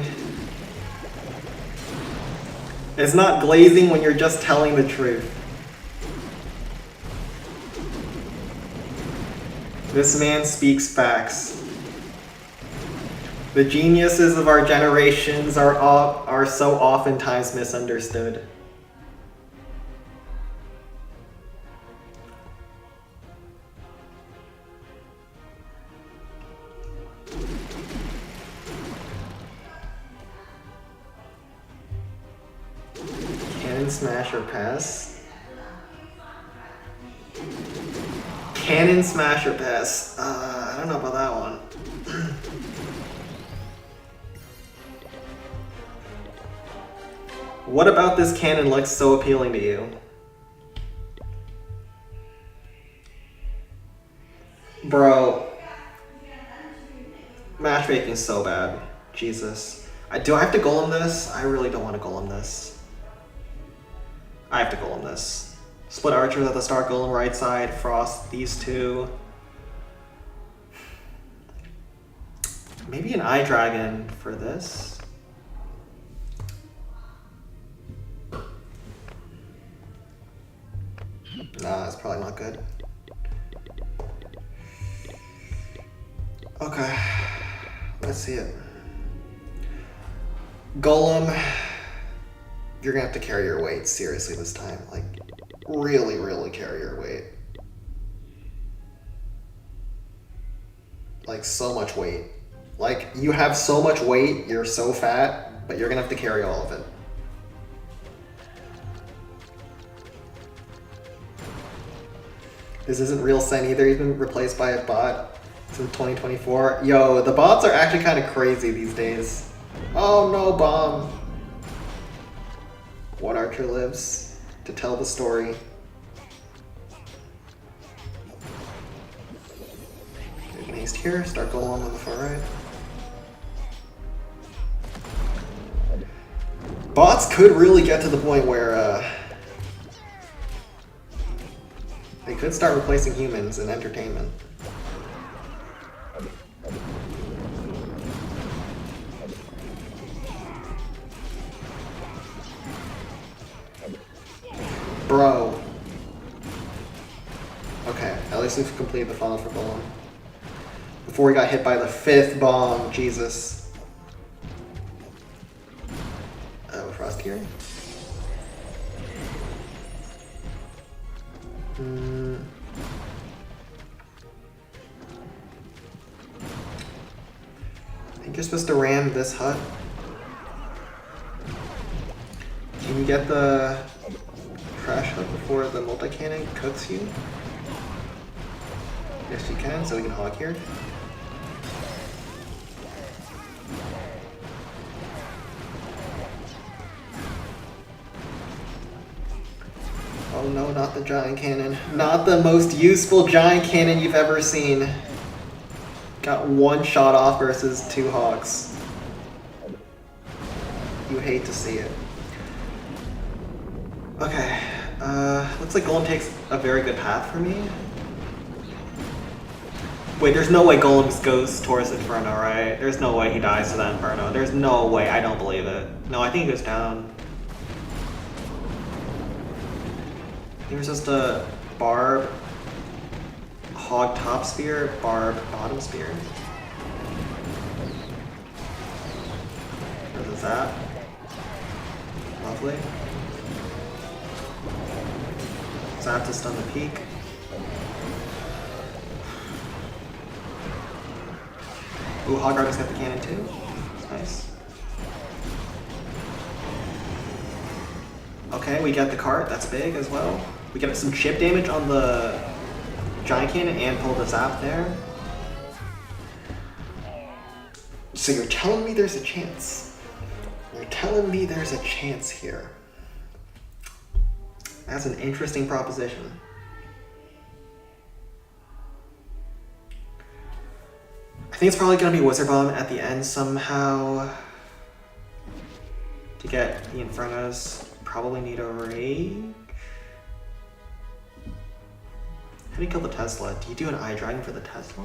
It's not glazing when you're just telling the truth. This man speaks facts. The geniuses of our generations are so oftentimes misunderstood. Cannon smash or pass? Cannon smash or pass? I don't know about that one. What about this cannon looks so appealing to you? Bro. Matchmaking's so bad. Jesus. Do I have to golem this? I really don't want to golem this. I have to golem this. Split archers at the start, golem right side, frost these two. Maybe an eye dragon for this. Nah, that's probably not good. Okay, let's see it. Golem, you're gonna have to carry your weight seriously this time. Like, really, really carry your weight. Like, so much weight. Like, you have so much weight, you're so fat, but you're gonna have to carry all of it. This isn't real Sen either, he's been replaced by a bot since 2024. Yo, the bots are actually kind of crazy these days. Oh no, bomb. One archer lives to tell the story. We can haste here, start Golem on the far right. Bots could really get to the point where they could start replacing humans in entertainment. Bro. Okay, at least we've completed the funnel for Golem. Before we got hit by the 5th bomb, Jesus. Frost here. I think you're supposed to ram this hut. Can you get the trash hut before the multi-cannon cooks you? Yes, you can, so we can hog here. Oh no, not the giant cannon. Not the most useful giant cannon you've ever seen. Got 1 shot off versus 2 hogs. You hate to see it. Okay, looks like Golem takes a very good path for me. Wait, there's no way Golem goes towards Inferno, right? There's no way he dies to that Inferno. There's no way, I don't believe it. No, I think he goes down. I think we're supposed to barb, hog top spear, barb bottom spear. Or the zap. Lovely. Zap to stun the peak. Ooh, Hogguard has got the cannon too. That's nice. Okay, we get the cart. That's big as well. We get some chip damage on the giant cannon and pull the zap there. So you're telling me there's a chance. You're telling me there's a chance here. That's an interesting proposition. I think it's probably going to be Wizard Bomb at the end somehow. To get the Infernos, probably need a rage. How do you kill the Tesla? Do you do an Eye Dragon for the Tesla?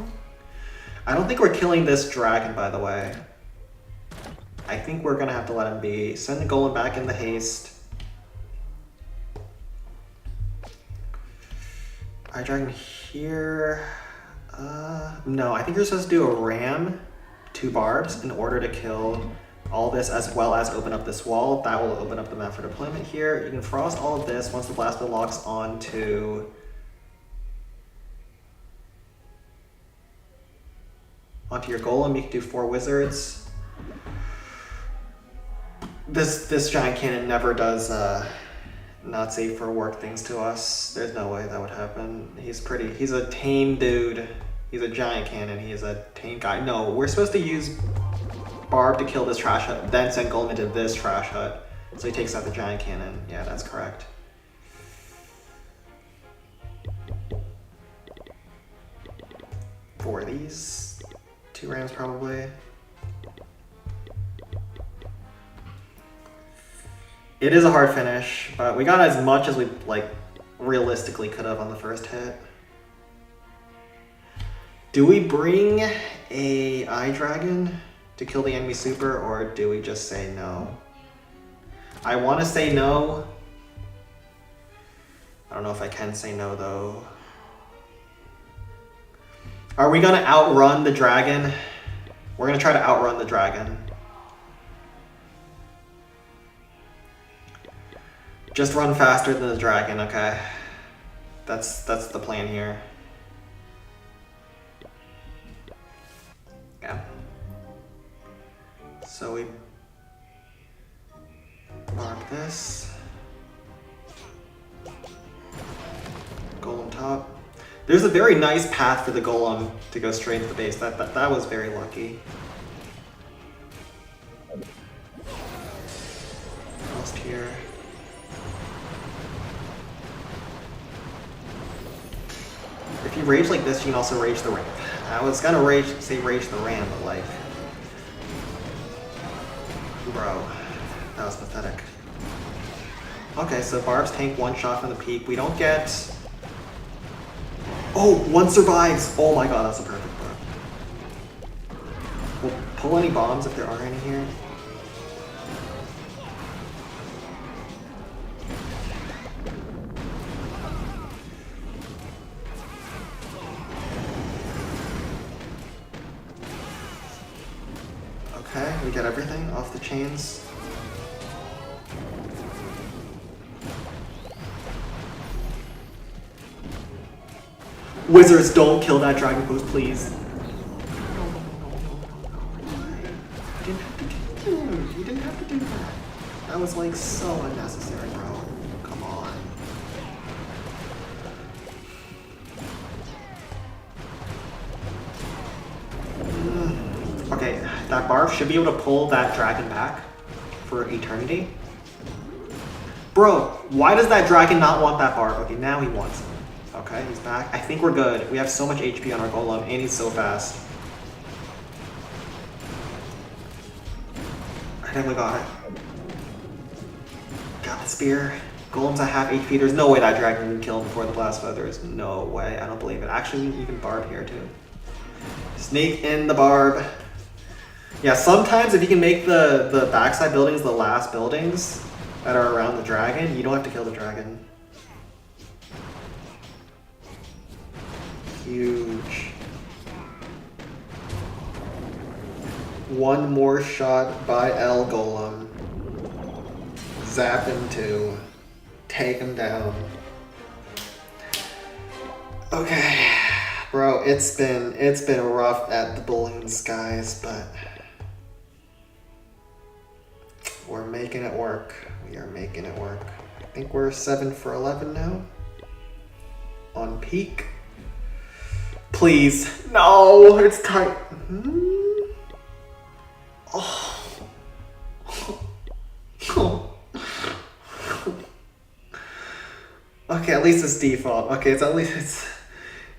I don't think we're killing this dragon, by the way. I think we're going to have to let him be. Send the Golem back in the haste. Eye Dragon here. No, I think you're supposed to do a ram, 2 barbs, in order to kill all this, as well as open up this wall. That will open up the map for deployment here. You can frost all of this once the blast bill locks onto your golem. You can do 4 wizards. This giant cannon never does not safe for work things to us. There's no way that would happen. He's a tame dude. He's a giant cannon. He is a tame guy. No, we're supposed to use Barb to kill this trash hut, then send Golem into this trash hut. So he takes out the giant cannon. Yeah, that's correct. For these 2 rams probably. It is a hard finish, but we got as much as we realistically could have on the first hit. Do we bring a Eye Dragon to kill the enemy super, or do we just say no? I want to say no. I don't know if I can say no though. Are we gonna outrun the dragon? We're gonna try to outrun the dragon. Just run faster than the dragon, okay? That's the plan here. Yeah. So we mark this. Golem top. There's a very nice path for the golem to go straight to the base. That was very lucky. Almost here. If you rage like this, you can also rage the ramp. I was gonna say rage the ramp, but like, bro, that was pathetic. Okay, so Barb's tank one shot from the peak. We don't get. Oh, one survives! Oh my god, that's a perfect Barb. We'll pull any bombs if there are any here. Okay, we get everything off the chains. Wizards, don't kill that dragon post, please. You didn't have to do that. That was like so unnecessary, bro. Come on. Okay, that Barb should be able to pull that dragon back for eternity. Bro, why does that dragon not want that Barb? Okay, now he wants it. Okay, he's back. I think we're good. We have so much HP on our golem, and he's so fast. I think we got it. Got the spear. Golem's at half HP. There's no way that dragon can kill him before the blast feather. There's no way. I don't believe it. Actually, even Barb here too. Snake in the Barb. Yeah, sometimes if you can make the backside buildings the last buildings that are around the dragon, you don't have to kill the dragon. Huge. One more shot by L Golem. Zap him too. Take him down. Okay. Bro, it's been rough at the balloons, guys, but we're making it work. We are making it work. I think we're 7 for 11 now. On peak. Please. No, it's tight. Oh. Okay, at least it's default. Okay, it's at least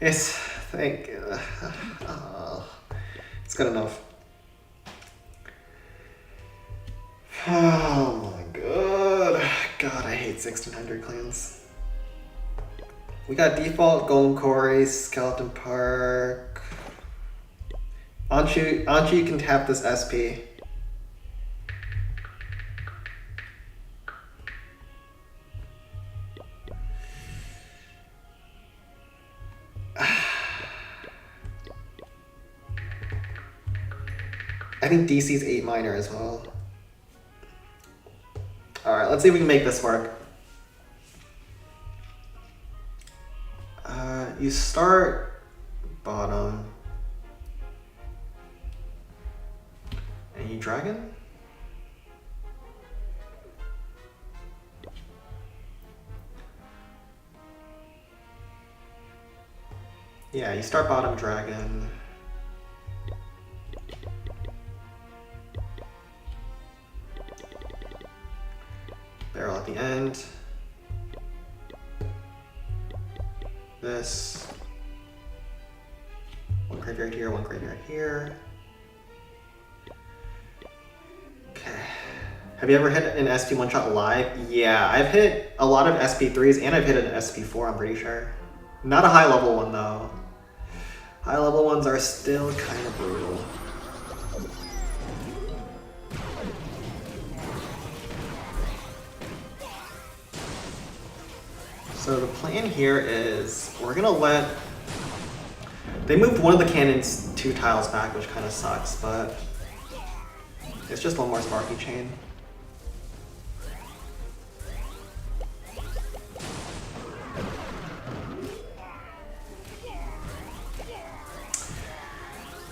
it's thank you. It's good enough. Oh my god. God, I hate 1600 clans. We got default, Golem Quarry, Skeleton Park. Anchi, you can tap this SP. I think DC's 8 minor as well. Alright, let's see if we can make this work. You start bottom. And you dragon? Yeah, you start bottom dragon. Barrel at the end. This. One graveyard here, one graveyard here. Okay. Have you ever hit an SP one-shot live? Yeah, I've hit a lot of SP3s and I've hit an SP4, I'm pretty sure. Not a high-level one, though. High-level ones are still kind of brutal. So the plan here is we're gonna let They moved one of the cannons 2 tiles back, which kind of sucks, but it's just one more Sparky chain.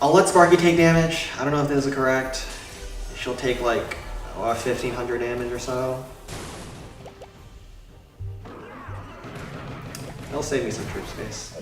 I'll let Sparky take damage. I don't know if this is correct. She'll take like 1500 damage or so. It'll save me some troop space.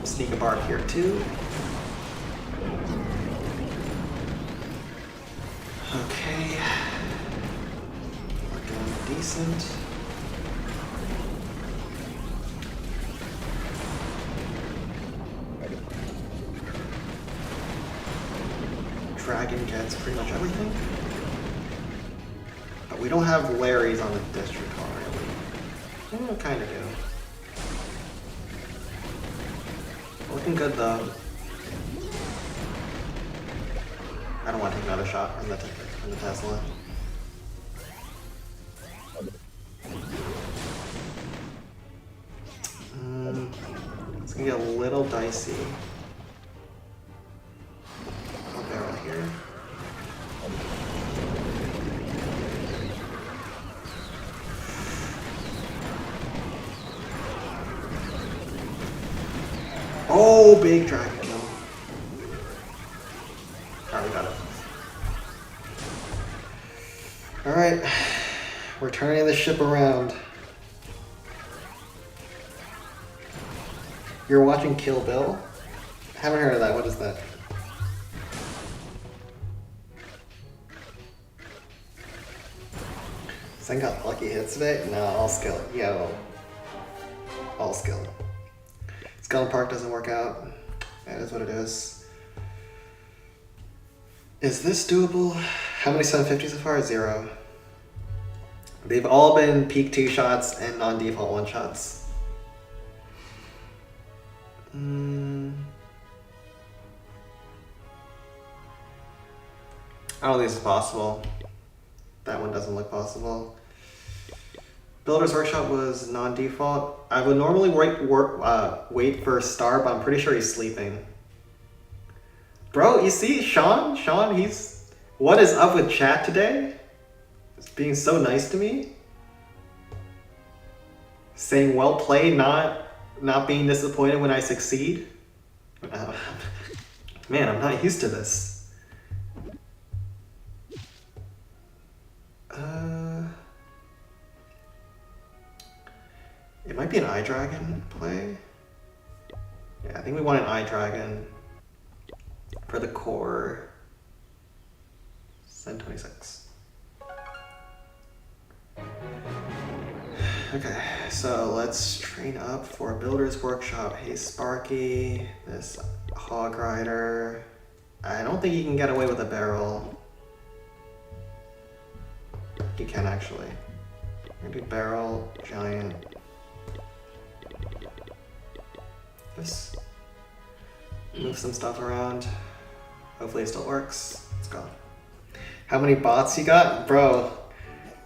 Sneak a bark here too. Okay. We're doing decent. Dragon gets pretty much everything. But we don't have Larry's on the district hall really. We kind of do. Looking good though. I don't want to take another shot from the Tesla. It's gonna get a little dicey. I'll barrel here. Oh, big dragon kill. Alright, we got it. Alright, we're turning the ship around. You're watching Kill Bill? Haven't heard of that, what is that? Zen got lucky hits today? No, all skill. Yo. All skill. Skull Park doesn't work out. That is what it is. Is this doable? How many 750s so far? 0. They've all been peak 2 shots and non-default 1 shots. I don't think this is possible. That one doesn't look possible. Builder's Workshop was non-default. I would normally wait for Star, but I'm pretty sure he's sleeping. Bro, you see Sean? Sean, he's... What is up with chat today? He's being so nice to me. Saying well played, not being disappointed when I succeed. Man, I'm not used to this. It might be an Eye Dragon play. Yeah, I think we want an Eye Dragon for the core. 726. Okay, so let's train up for Builder's Workshop. Hey Sparky, this Hog Rider. I don't think he can get away with a barrel. He can actually. We're gonna do barrel, giant. Just move some stuff around. Hopefully it still works. Let's go. How many bots you got? Bro,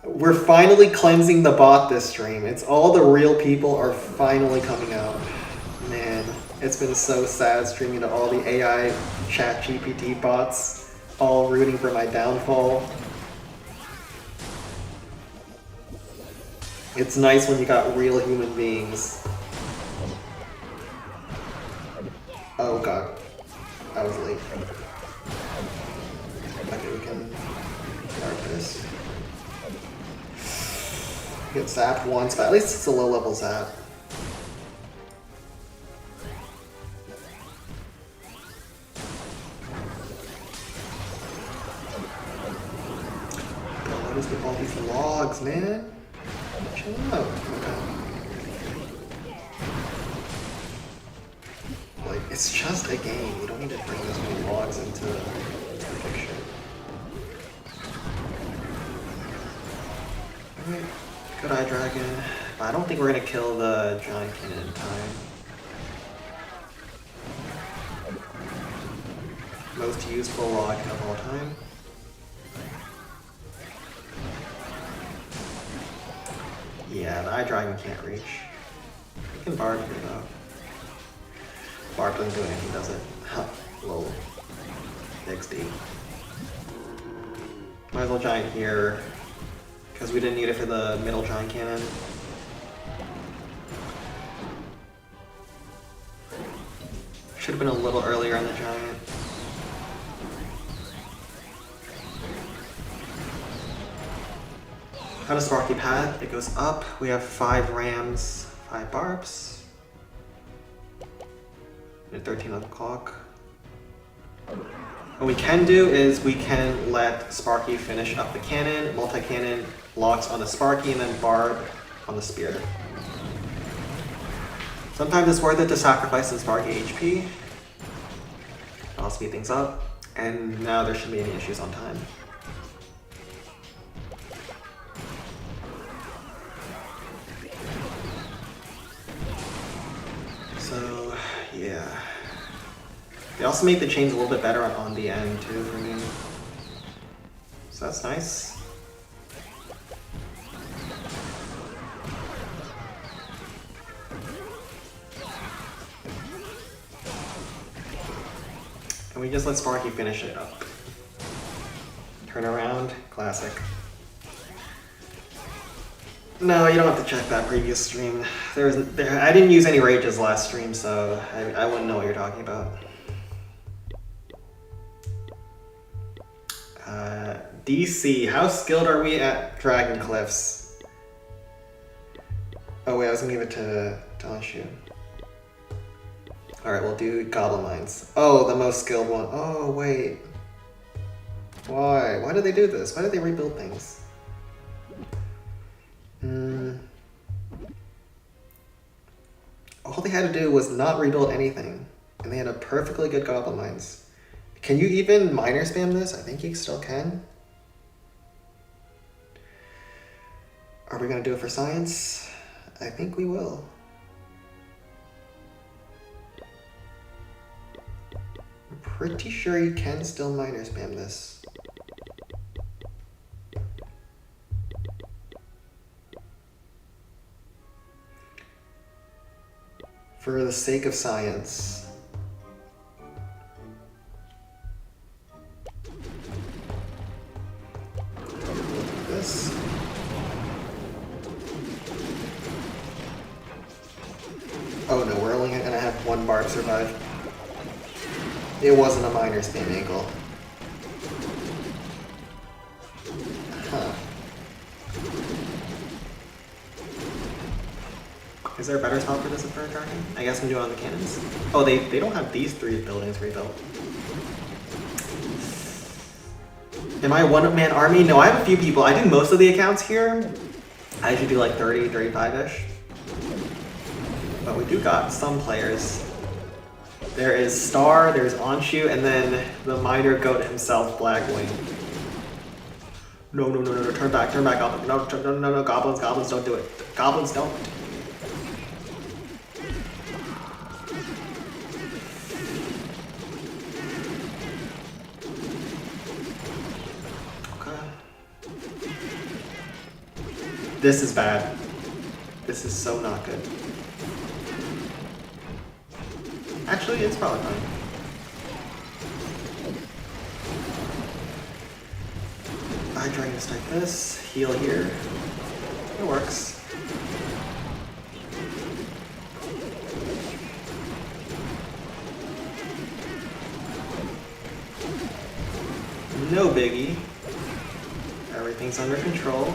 we're finally cleansing the bot this stream. It's all the real people are finally coming out. Man, it's been so sad streaming to all the AI chat GPT bots, all rooting for my downfall. It's nice when you got real human beings. Oh god, I was late. Okay, we can start this. Get zapped once, but at least it's a low level zap. God, what is with all these logs, man? Oh, okay. Like, it's just a game. You don't need to bring this many logs into the picture. Alright, good eye dragon. I don't think we're gonna kill the giant cannon in time. Most useful log of all time. Yeah, the eye dragon can't reach. We can barb here though. Barb doesn't do anything, does it? Huh, lol. XD. Might as well giant here, because we didn't need it for the middle giant cannon. Should have been a little earlier on the giant. How does Sparky path? It goes up. We have 5 rams, 5 barbs. And 13 on the clock. What we can do is we can let Sparky finish up the cannon, multi-cannon, locks on the Sparky, and then barb on the spear. Sometimes it's worth it to sacrifice some Sparky HP. I'll speed things up, and now there shouldn't be any issues on time. So, yeah. They also make the chains a little bit better on the end too for me. So that's nice. And we just let Sparky finish it up. Turn around, classic. No, you don't have to check that previous stream. I didn't use any rages last stream, so I wouldn't know what you're talking about. DC, how skilled are we at Dragon Cliffs? Oh wait, I was gonna give it to Anshu. Alright, we'll do Goblin Mines. Oh, the most skilled one. Oh, wait. Why? Why did they do this? Why did they rebuild things? All they had to do was not rebuild anything. And they had a perfectly good Goblin Mines. Can you even miner spam this? I think you still can. Are we gonna do it for science? I think we will. I'm pretty sure you can still miner spam this. For the sake of science. This. Oh no, we're only gonna have one barb survive. It wasn't a miner spam angle. Huh. Is there a better spot for this for a dragon? I guess we do it on the cannons. Oh, they don't have these 3 buildings rebuilt. Am I a one-man army? No, I have a few people. I do most of the accounts here. I usually do like 30, 35-ish. But we do got some players. There is Star, there's Anshu, and then the miner goat himself, Blackwing. No, turn back, Goblin. No, Goblins don't do it. Goblins don't. This is bad. This is so not good. Actually, it's probably fine. Eye Dragons like this. Heal here. It works. No biggie. Everything's under control.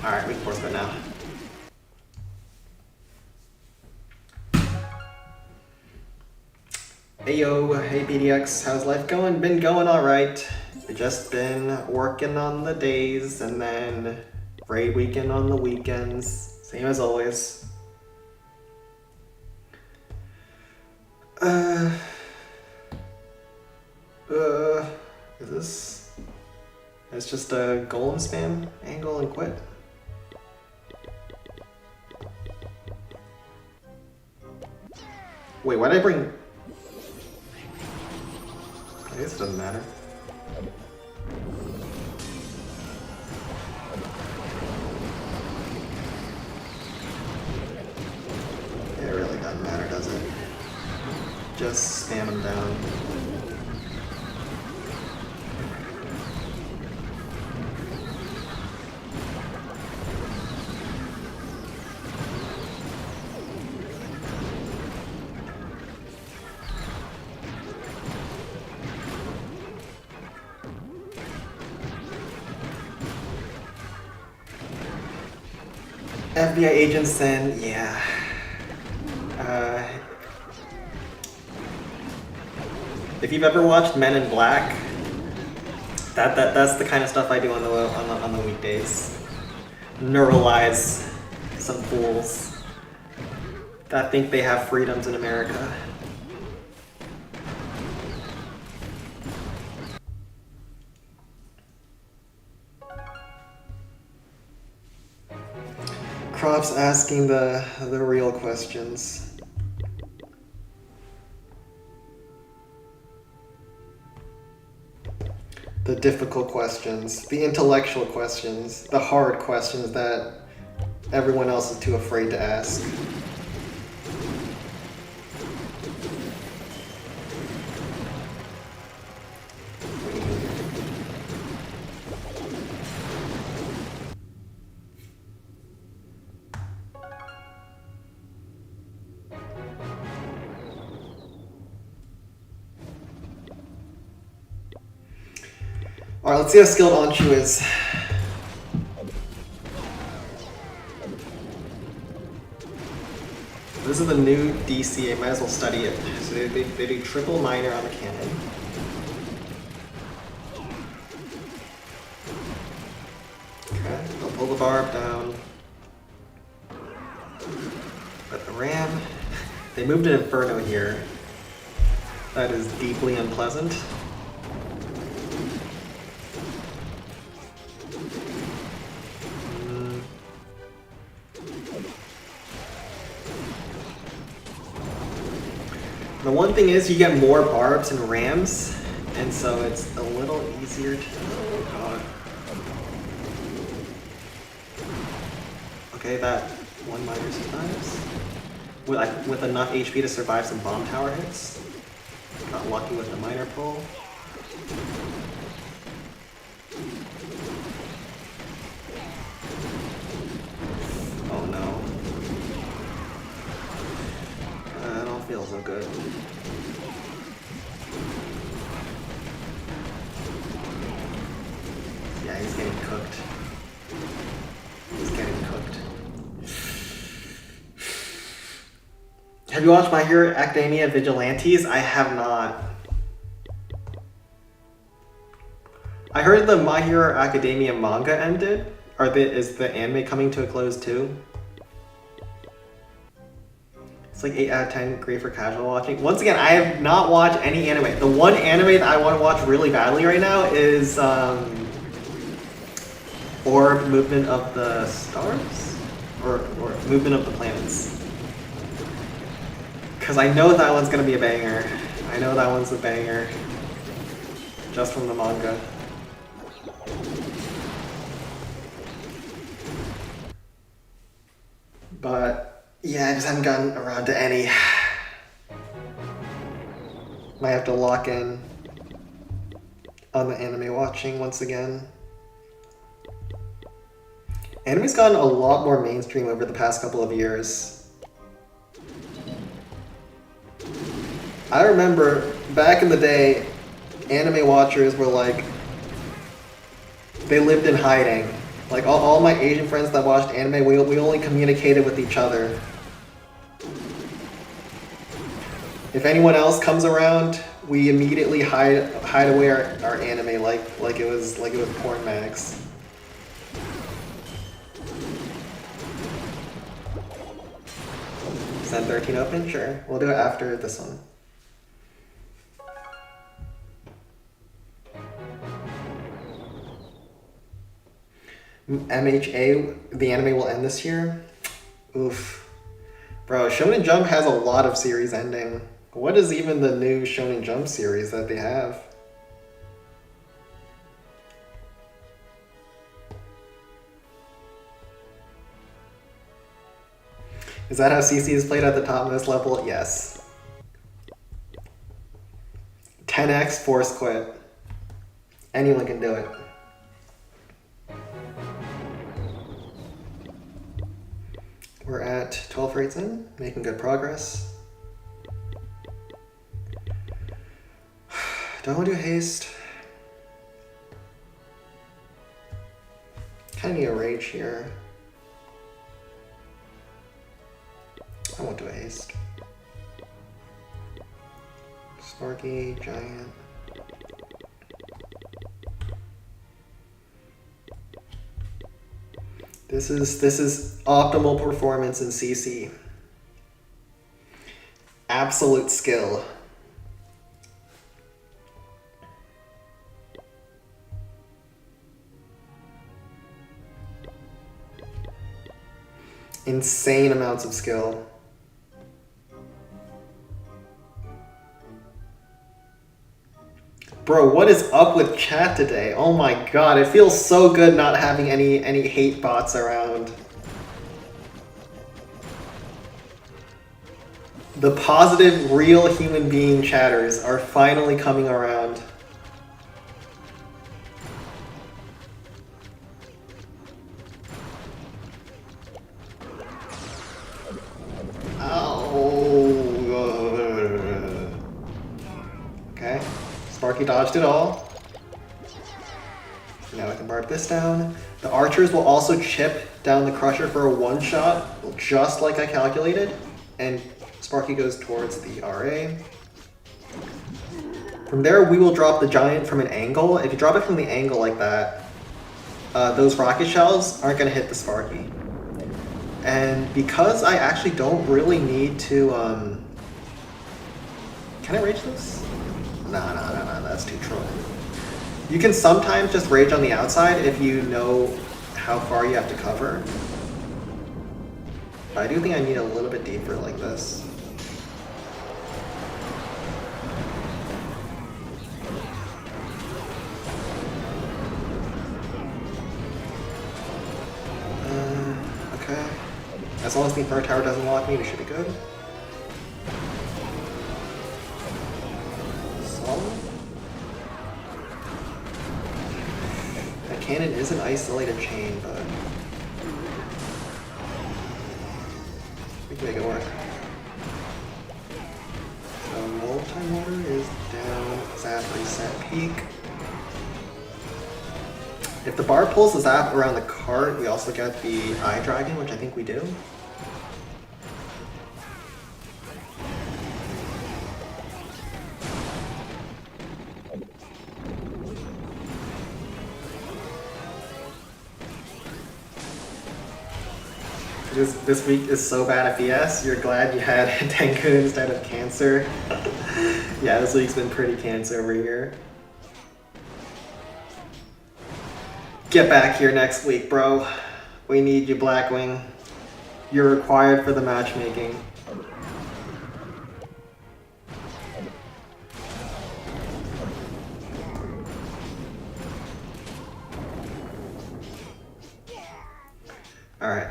Alright, we can force it now. Hey yo, hey BDX, how's life going? Been going alright. We've just been working on the days and then Raid weekend on the weekends. Same as always. Is this... It's just a golem spam angle and quit. Wait, why did I bring... I guess it doesn't matter. It really doesn't matter, does it? Just spam them down. FBI agents then, yeah. If you've ever watched Men in Black, that's the kind of stuff I do on the weekdays. Neuralize some fools that think they have freedoms in America. Crops asking the real questions. The difficult questions, the intellectual questions, the hard questions that everyone else is too afraid to ask. Alright, let's see how skilled Anshu is. This is the new DC, I might as well study it. So they do triple minor on the cannon. Okay, they'll pull the barb down. But the ram, they moved an Inferno here. That is deeply unpleasant. The one thing is you get more barbs and rams, and so it's a little easier to... Oh god. Okay, that one miner survives. With enough HP to survive some bomb tower hits. Got lucky with the miner pull. Oh no. I don't feel so good. Yeah, he's getting cooked. He's getting cooked. Have you watched My Hero Academia Vigilantes? I have not. I heard the My Hero Academia manga ended. Is the anime coming to a close too? It's like 8 out of 10, great for casual watching. Once again, I have not watched any anime. The one anime that I want to watch really badly right now is Orb Movement of the Stars? Or Movement of the Planets. Because I know that one's going to be a banger. I know that one's a banger. Just from the manga. But, yeah, I just haven't gotten around to any. Might have to lock in on the anime watching once again. Anime's gotten a lot more mainstream over the past couple of years. I remember back in the day, anime watchers were like, they lived in hiding. Like all my Asian friends that watched anime, we only communicated with each other. If anyone else comes around, we immediately hide away our anime like it was porn mags. Send 13 open? Sure. We'll do it after this one. MHA, the anime will end this year? Oof. Bro, Shonen Jump has a lot of series ending. What is even the new Shonen Jump series that they have? Is that how CC is played at the topmost level? Yes. 10x force quit. Anyone can do it. We're at 12 rates in, making good progress. Don't want to do haste. Kind of need a rage here. I won't do a haste. Sparky, giant. This is optimal performance in CC. Absolute skill. Insane amounts of skill. Bro, what is up with chat today? Oh my god, it feels so good not having any hate bots around. The positive, real human being chatters are finally coming around. Okay, Sparky dodged it all. Now I can barb this down. The archers will also chip down the crusher for a one-shot, just like I calculated. And Sparky goes towards the RA. From there, we will drop the giant from an angle. If you drop it from the angle like that, those rocket shells aren't going to hit the Sparky. And because I actually don't really need to... Can I rage this? No, that's too trolling. You can sometimes just rage on the outside if you know how far you have to cover. But I do think I need a little bit deeper like this. Okay. As long as the Inferno Tower doesn't lock me, we should be good. That cannon is an isolated chain, but we can make it work. So multi-motor is down, zap, reset, peak. If the bar pulls the zap around the cart, we also get the eye dragon, which I think we do. This week is so bad at BS. You're glad you had Tenku instead of Cancer. Yeah, this week's been pretty Cancer over here. Get back here next week, bro. We need you, Blackwing. You're required for the matchmaking. Alright.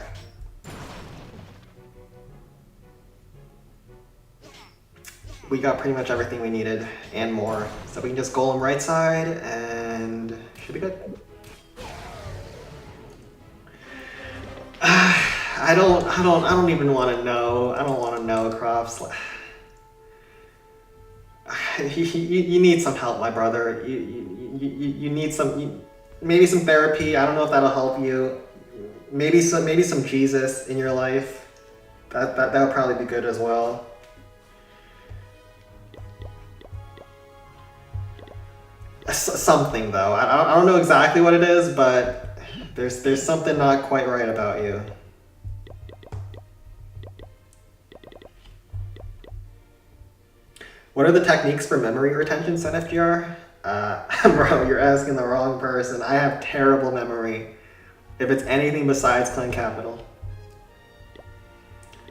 We got pretty much everything we needed and more. So we can just golem right side and should be good. I don't even want to know. I don't want to know, Crofts. You need some help, my brother. You need some, maybe some therapy. I don't know if that'll help you. Maybe some Jesus in your life. That would probably be good as well. Something though. I don't know exactly what it is, but there's something not quite right about you. What are the techniques for memory retention, said FGR? Bro, you're asking the wrong person. I have terrible memory. If it's anything besides clan capital.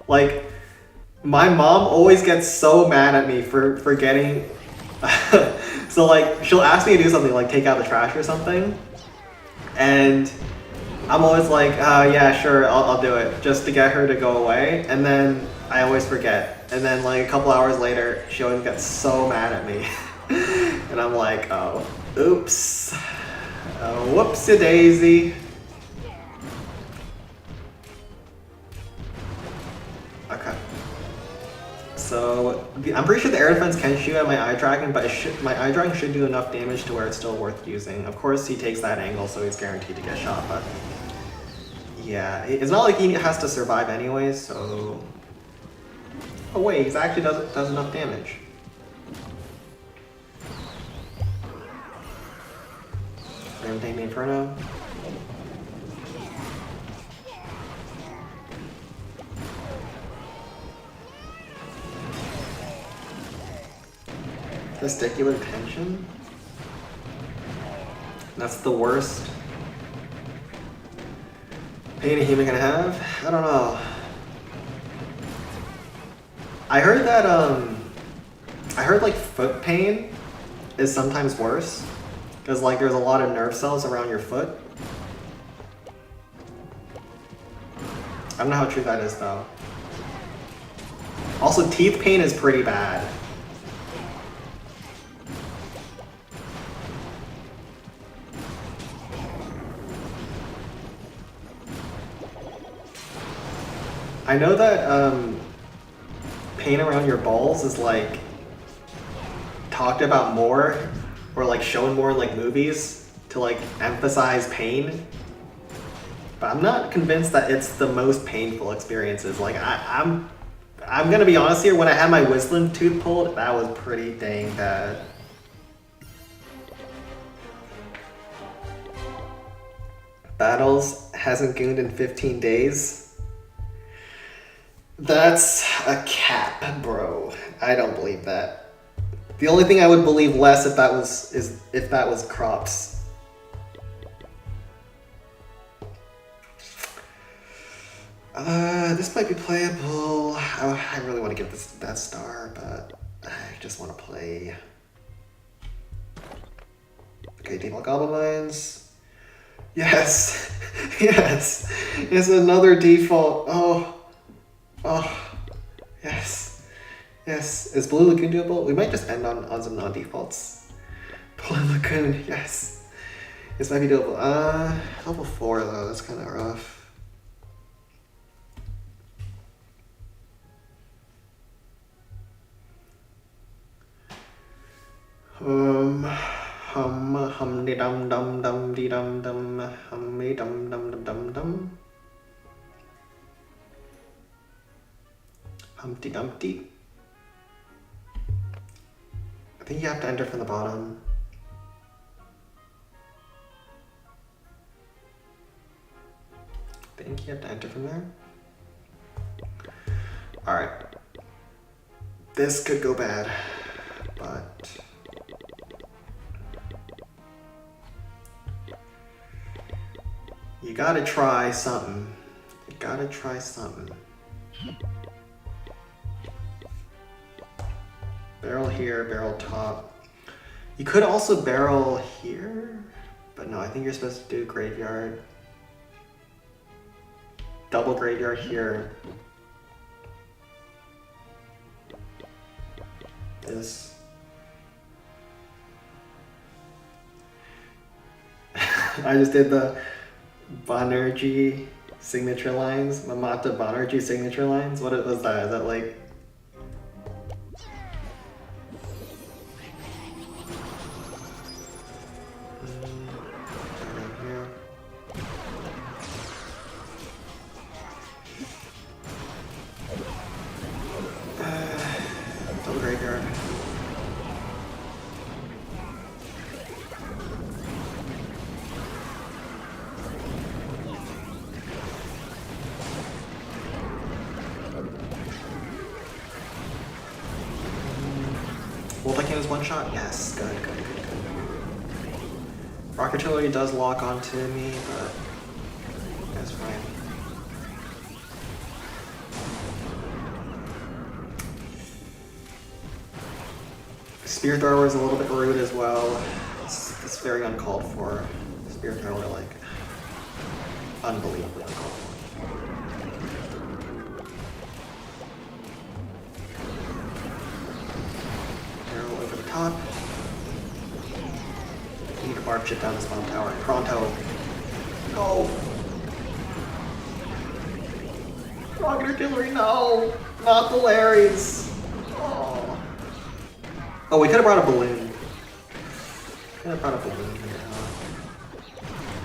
Like, my mom always gets so mad at me for forgetting. So like, she'll ask me to do something like take out the trash or something. And I'm always like, yeah, sure, I'll do it. Just to get her to go away. And then I always forget. And then like a couple hours later, she always gets so mad at me. And I'm like, oh, oops. Whoopsie daisy. Okay. So, I'm pretty sure the air defense can shoot at my eye dragon, but my eye dragon should do enough damage to where it's still worth using. Of course, he takes that angle, so he's guaranteed to get shot, but... yeah, it's not like he has to survive anyways, so... oh wait, he actually does enough damage. Gonna take the Inferno. Testicular tension? That's the worst pain a human can have? I don't know. I heard that, I heard like foot pain is sometimes worse. Because like there's a lot of nerve cells around your foot. I don't know how true that is though. Also, teeth pain is pretty bad. I know that pain around your balls is like talked about more or like shown more in like movies to like emphasize pain. But I'm not convinced that it's the most painful experiences. Like I'm gonna be honest here, when I had my wisdom tooth pulled, that was pretty dang bad. Battles hasn't gooned in 15 days. That's a cap, bro. I don't believe that. The only thing I would believe less if that was crops. This might be playable. I really want to give this that star, but I just want to play. Okay, default goblin mines. Yes, yes. It's another default. Oh, yes. Yes. Is Blue Lagoon doable? We might just end on some non-defaults. Blue Lagoon, yes. This might be doable. Level 4 though, that's kind of rough. Hum de dum dum dum de dum dum hum de dum dum dum dum dum. Humpty Dumpty. I think you have to enter from the bottom. I think you have to enter from there. Alright. This could go bad, but... you gotta try something. You gotta try something. Barrel here, barrel top. You could also barrel here, but no, I think you're supposed to do graveyard. Double graveyard here. This. I just did the Banerjee signature lines, Mamata Banerjee signature lines. What was that? Is that like... double graveyard. Multi-cannon is one shot? Yes, good, good, good, good. Rock artillery does lock onto me, but that's fine. Spear thrower is a little bit rude as well. It's very uncalled for. Spear thrower, like, unbelievably uncalled for. Arrow over the top. Need to barb shit down this bomb tower. Pronto. No! Rocket artillery, no! Not the Larrys! Oh. Oh, we could have brought a balloon. Could have brought a balloon here.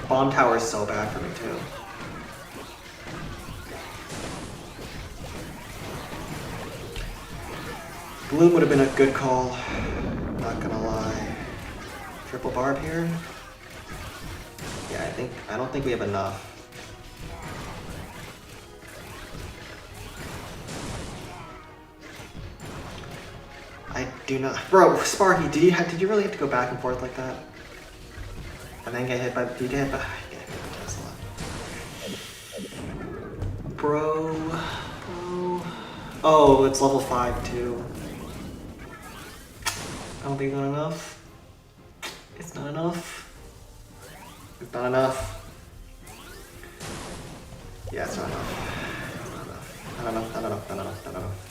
Bomb tower is so bad for me too. Balloon would have been a good call. Not gonna lie. Triple barb here. Yeah, I don't think we have enough. I do not, bro. Sparky, did you really have to go back and forth like that? And then get hit by, did you get hit by Tesla? Bro. Oh, it's level 5 too. I don't think it's not enough. It's not enough. It's not enough. Yeah, it's not enough. It's not enough. Not enough, not enough, not enough, not enough.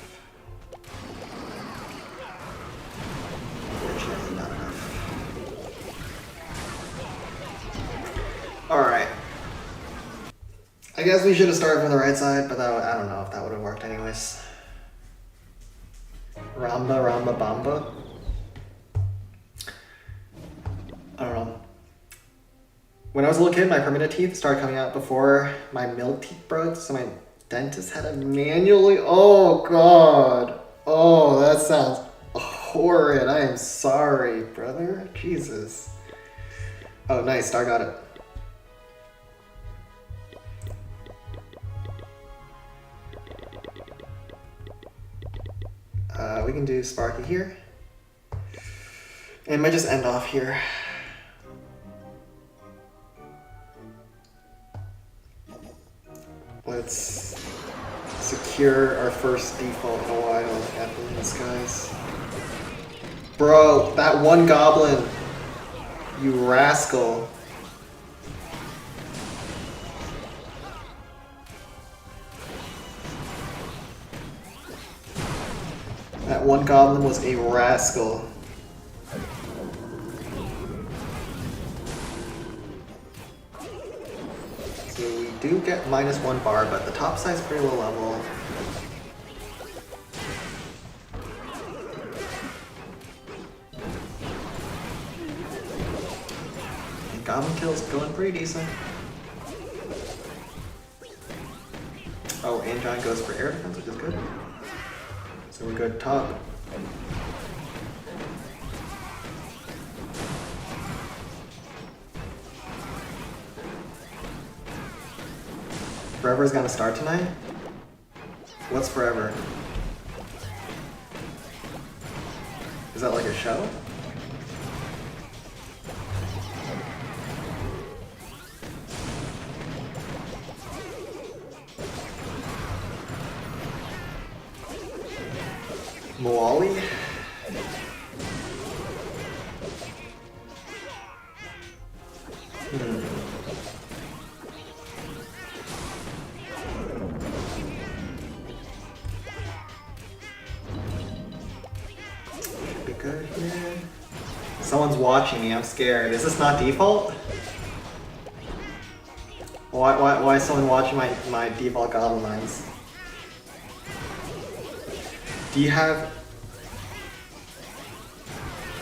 Unfortunately, not enough. Alright. I guess we should have started from the right side, but that, I don't know if that would have worked anyways. Ramba, Ramba, Bamba. I don't know. When I was a little kid, my permanent teeth started coming out before my milk teeth broke, so my dentist had to manually... Oh, God. Oh, that sounds horrid. I am sorry, brother. Jesus. Oh, nice. Star got it. We can do Sparky here. And might just end off here. Let's secure our first default in a while at the skies. Bro, that one goblin, you rascal. That one goblin was a rascal. So we do get -1 bar, but the top side's pretty low level. And goblin kill's going pretty decent. Oh, and John goes for air defense, which is good. So we're good top. Forever's gonna start tonight? What's Forever? Is that like a show? Moali? Should be good here. Someone's watching me, I'm scared. Is this not default? Why is someone watching my default goblin lines? Do you have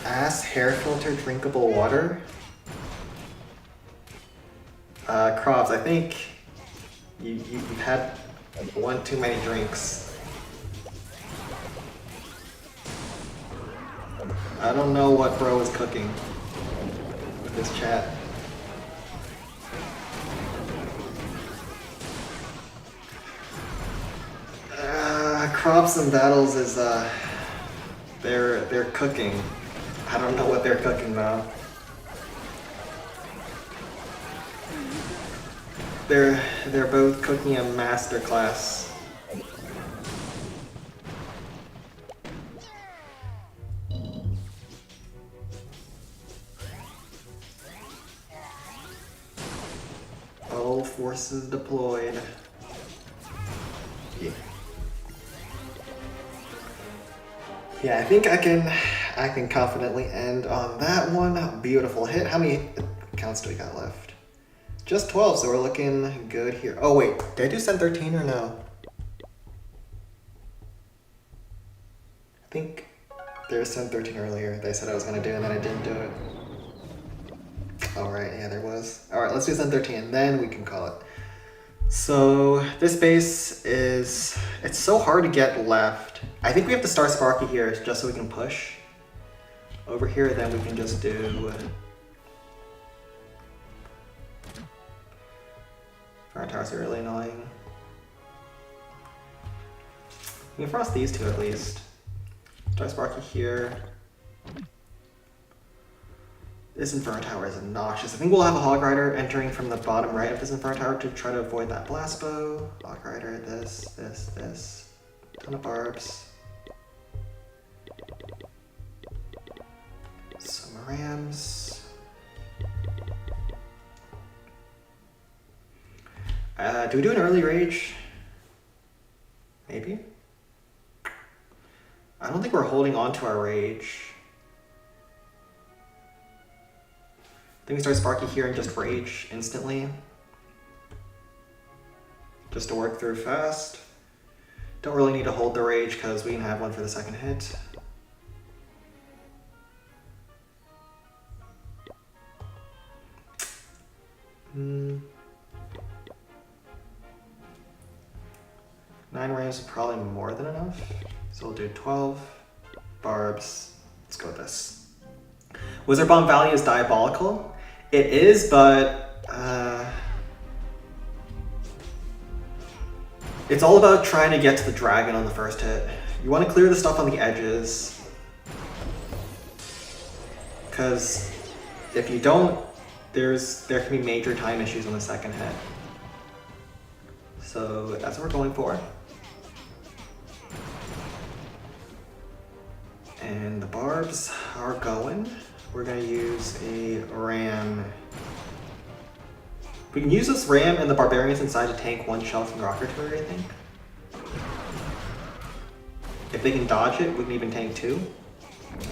ass hair filter drinkable water? Krovs, I think you've had one too many drinks. I don't know what bro is cooking with this chat. Crops and battles is They're cooking. I don't know what they're cooking though. They're both cooking a masterclass. All forces deployed. Yeah, I think I can confidently end on that one. Beautiful hit. How many counts do we got left? Just 12, so we're looking good here. Oh wait, did I do Sen 13 or no? I think there was Sen 13 earlier they said I was gonna do and then I didn't do it. Alright, yeah, there was. Alright, let's do Sen 13 and then we can call it. So this base is, it's so hard to get left. I think we have to start Sparky here just so we can push over here, then we can just do Fire Towers are really annoying. We can frost these two at least. Start Sparky here. This Inferno Tower is obnoxious. I think we'll have a Hog Rider entering from the bottom right of this Inferno Tower to try to avoid that Blast Bow. Hog Rider, this. Ton of barbs. Some rams. Do we do an early rage? Maybe? I don't think we're holding on to our rage. I think we start Sparky here and just rage instantly. Just to work through fast. Don't really need to hold the rage because we can have one for the second hit. Nine rams is probably more than enough. So we'll do 12 barbs. Let's go with this. Wizard Bomb value is diabolical. It is, but it's all about trying to get to the dragon on the first hit. You want to clear the stuff on the edges, because if you don't, there can be major time issues on the second hit. So that's what we're going for. And the barbs are going. We're gonna use a ram. We can use this ram and the barbarians inside to tank one shell from the rocket artillery, I think. If they can dodge it, we can even tank two.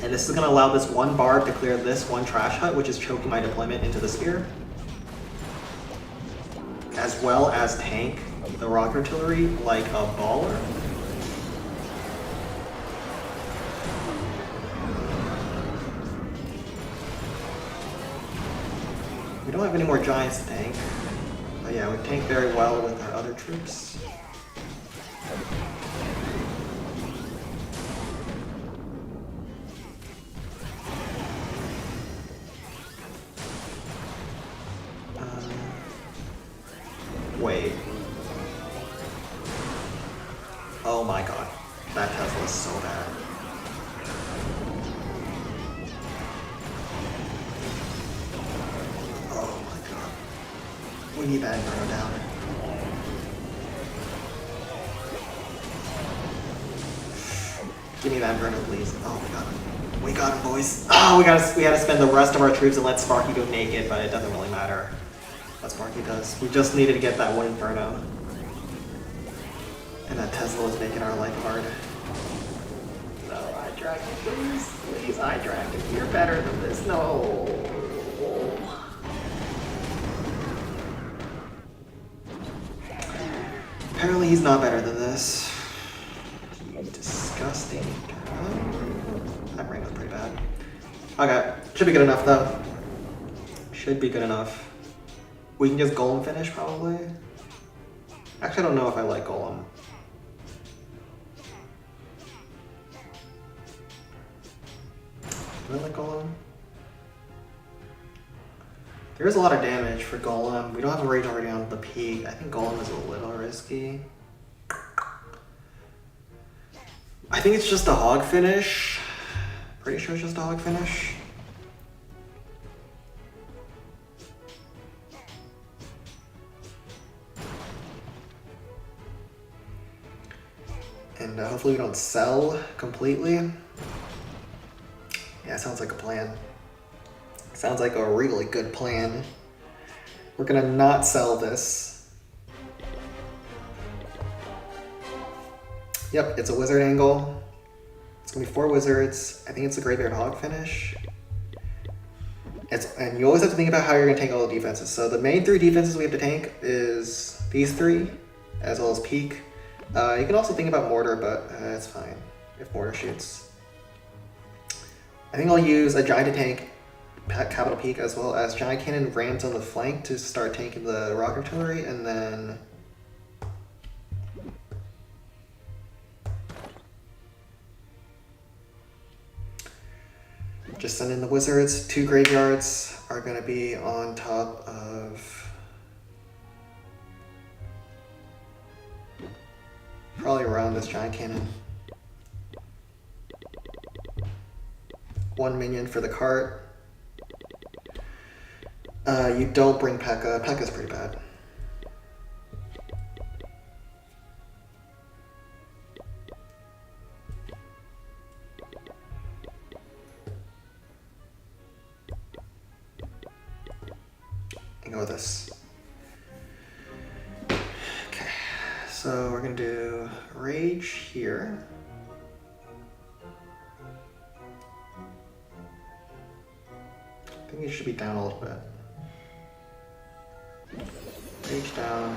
And this is gonna allow this one barb to clear this one trash hut, which is choking my deployment into the spear. As well as tank the rocket artillery like a baller. We don't have any more giants to tank. But yeah, we tank very well with our other troops. Wait. Oh my god. That Tesla is so bad. We need that Inferno down. Give me that Inferno, please. Oh my god. We got him, boys. Oh, we had to spend the rest of our troops and let Sparky go naked, but it doesn't really matter what Sparky does. We just needed to get that one Inferno. And that Tesla is making our life hard. No, iDragon, please. Please, iDragon. You're better than this. No. Apparently he's not better than this. You disgusting. That ran was pretty bad. Okay, should be good enough though. Should be good enough. We can just Golem finish probably. Actually, I don't know if I like Golem. Do I like Golem? There is a lot of damage for Golem. We don't have a rage already on the peak. I think Golem is a little risky. I think it's just a hog finish. Pretty sure it's just a hog finish. And hopefully we don't sell completely. Yeah, sounds like a plan. Sounds like a really good plan. We're gonna not sell this. Yep, it's a wizard angle. It's gonna be 4 wizards. I think it's a graveyard hog finish. And you always have to think about how you're gonna tank all the defenses. So the main 3 defenses we have to tank is these 3, as well as Peak. You can also think about Mortar, but it's fine if Mortar shoots. I think I'll use a Giant to tank Capital Peak, as well as Giant Cannon Rams on the flank to start tanking the Rock Artillery, and then just send in the Wizards. 2 graveyards are going to be on top of probably around this Giant Cannon. 1 minion for the cart. You don't bring P.E.K.K.A. P.E.K.K.A.'s pretty bad. And go with this. Okay, so we're gonna do Rage here. I think it should be down a little bit. Rage down.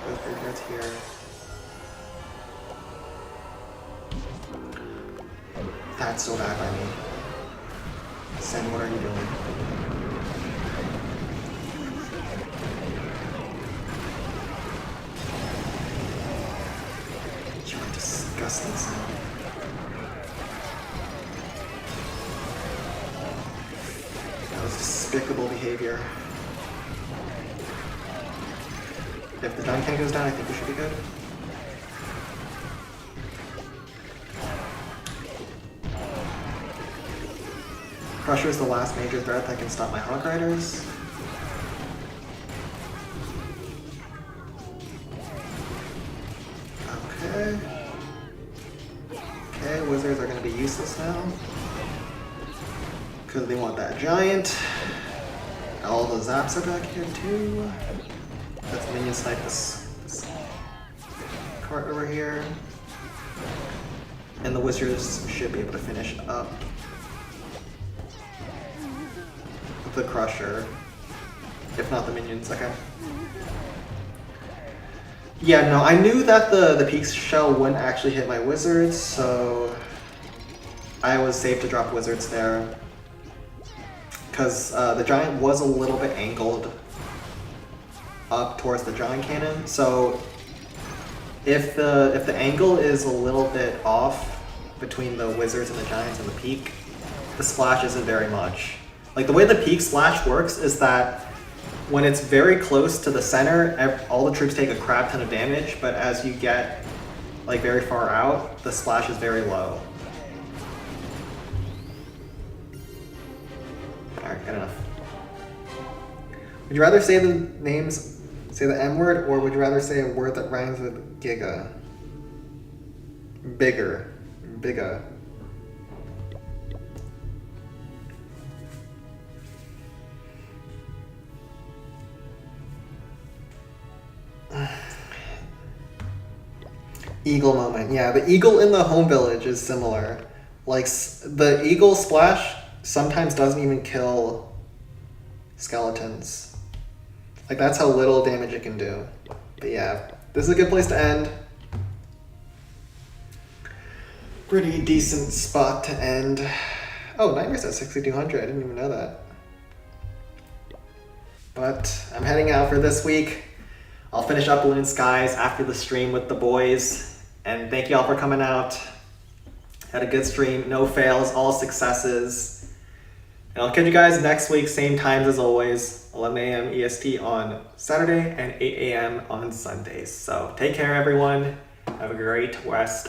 Those graveyards here. That's so bad by me. Sen, what are you doing? You are disgusting, Sen. That was despicable behavior. If the Giant Cannon goes down, I think we should be good. Crusher is the last major threat that can stop my Hog Riders. Okay. Okay, Wizards are going to be useless now. Because they want that Giant. All the Zaps are back here too. Let's minion snipe this cart over here. And the Wizards should be able to finish up the Crusher. If not the minions, okay. Yeah, no, I knew that the Peak Shell wouldn't actually hit my Wizards, so I was safe to drop Wizards there. Because the Giant was a little bit angled up towards the Giant Cannon, so if the angle is a little bit off between the Wizards and the Giants and the Peak, the splash isn't very much. Like, the way the Peak splash works is that when it's very close to the center, all the troops take a crap ton of damage, but as you get like very far out, the splash is very low. Alright, good enough. Would you rather say the names, say the M word, or would you rather say a word that rhymes with giga? Bigger. Bigga. Eagle moment. Yeah, the eagle in the home village is similar. Like, the eagle splash sometimes doesn't even kill skeletons. Like, that's how little damage it can do. But yeah, this is a good place to end. Pretty decent spot to end. Oh, Nightmare's at 6,200. I didn't even know that. But I'm heading out for this week. I'll finish up Balloon Skies after the stream with the boys. And thank you all for coming out. Had a good stream, no fails, all successes. And I'll catch you guys next week, same times as always, 11 a.m. EST on Saturday and 8 a.m. on Sundays. So take care, everyone. Have a great rest.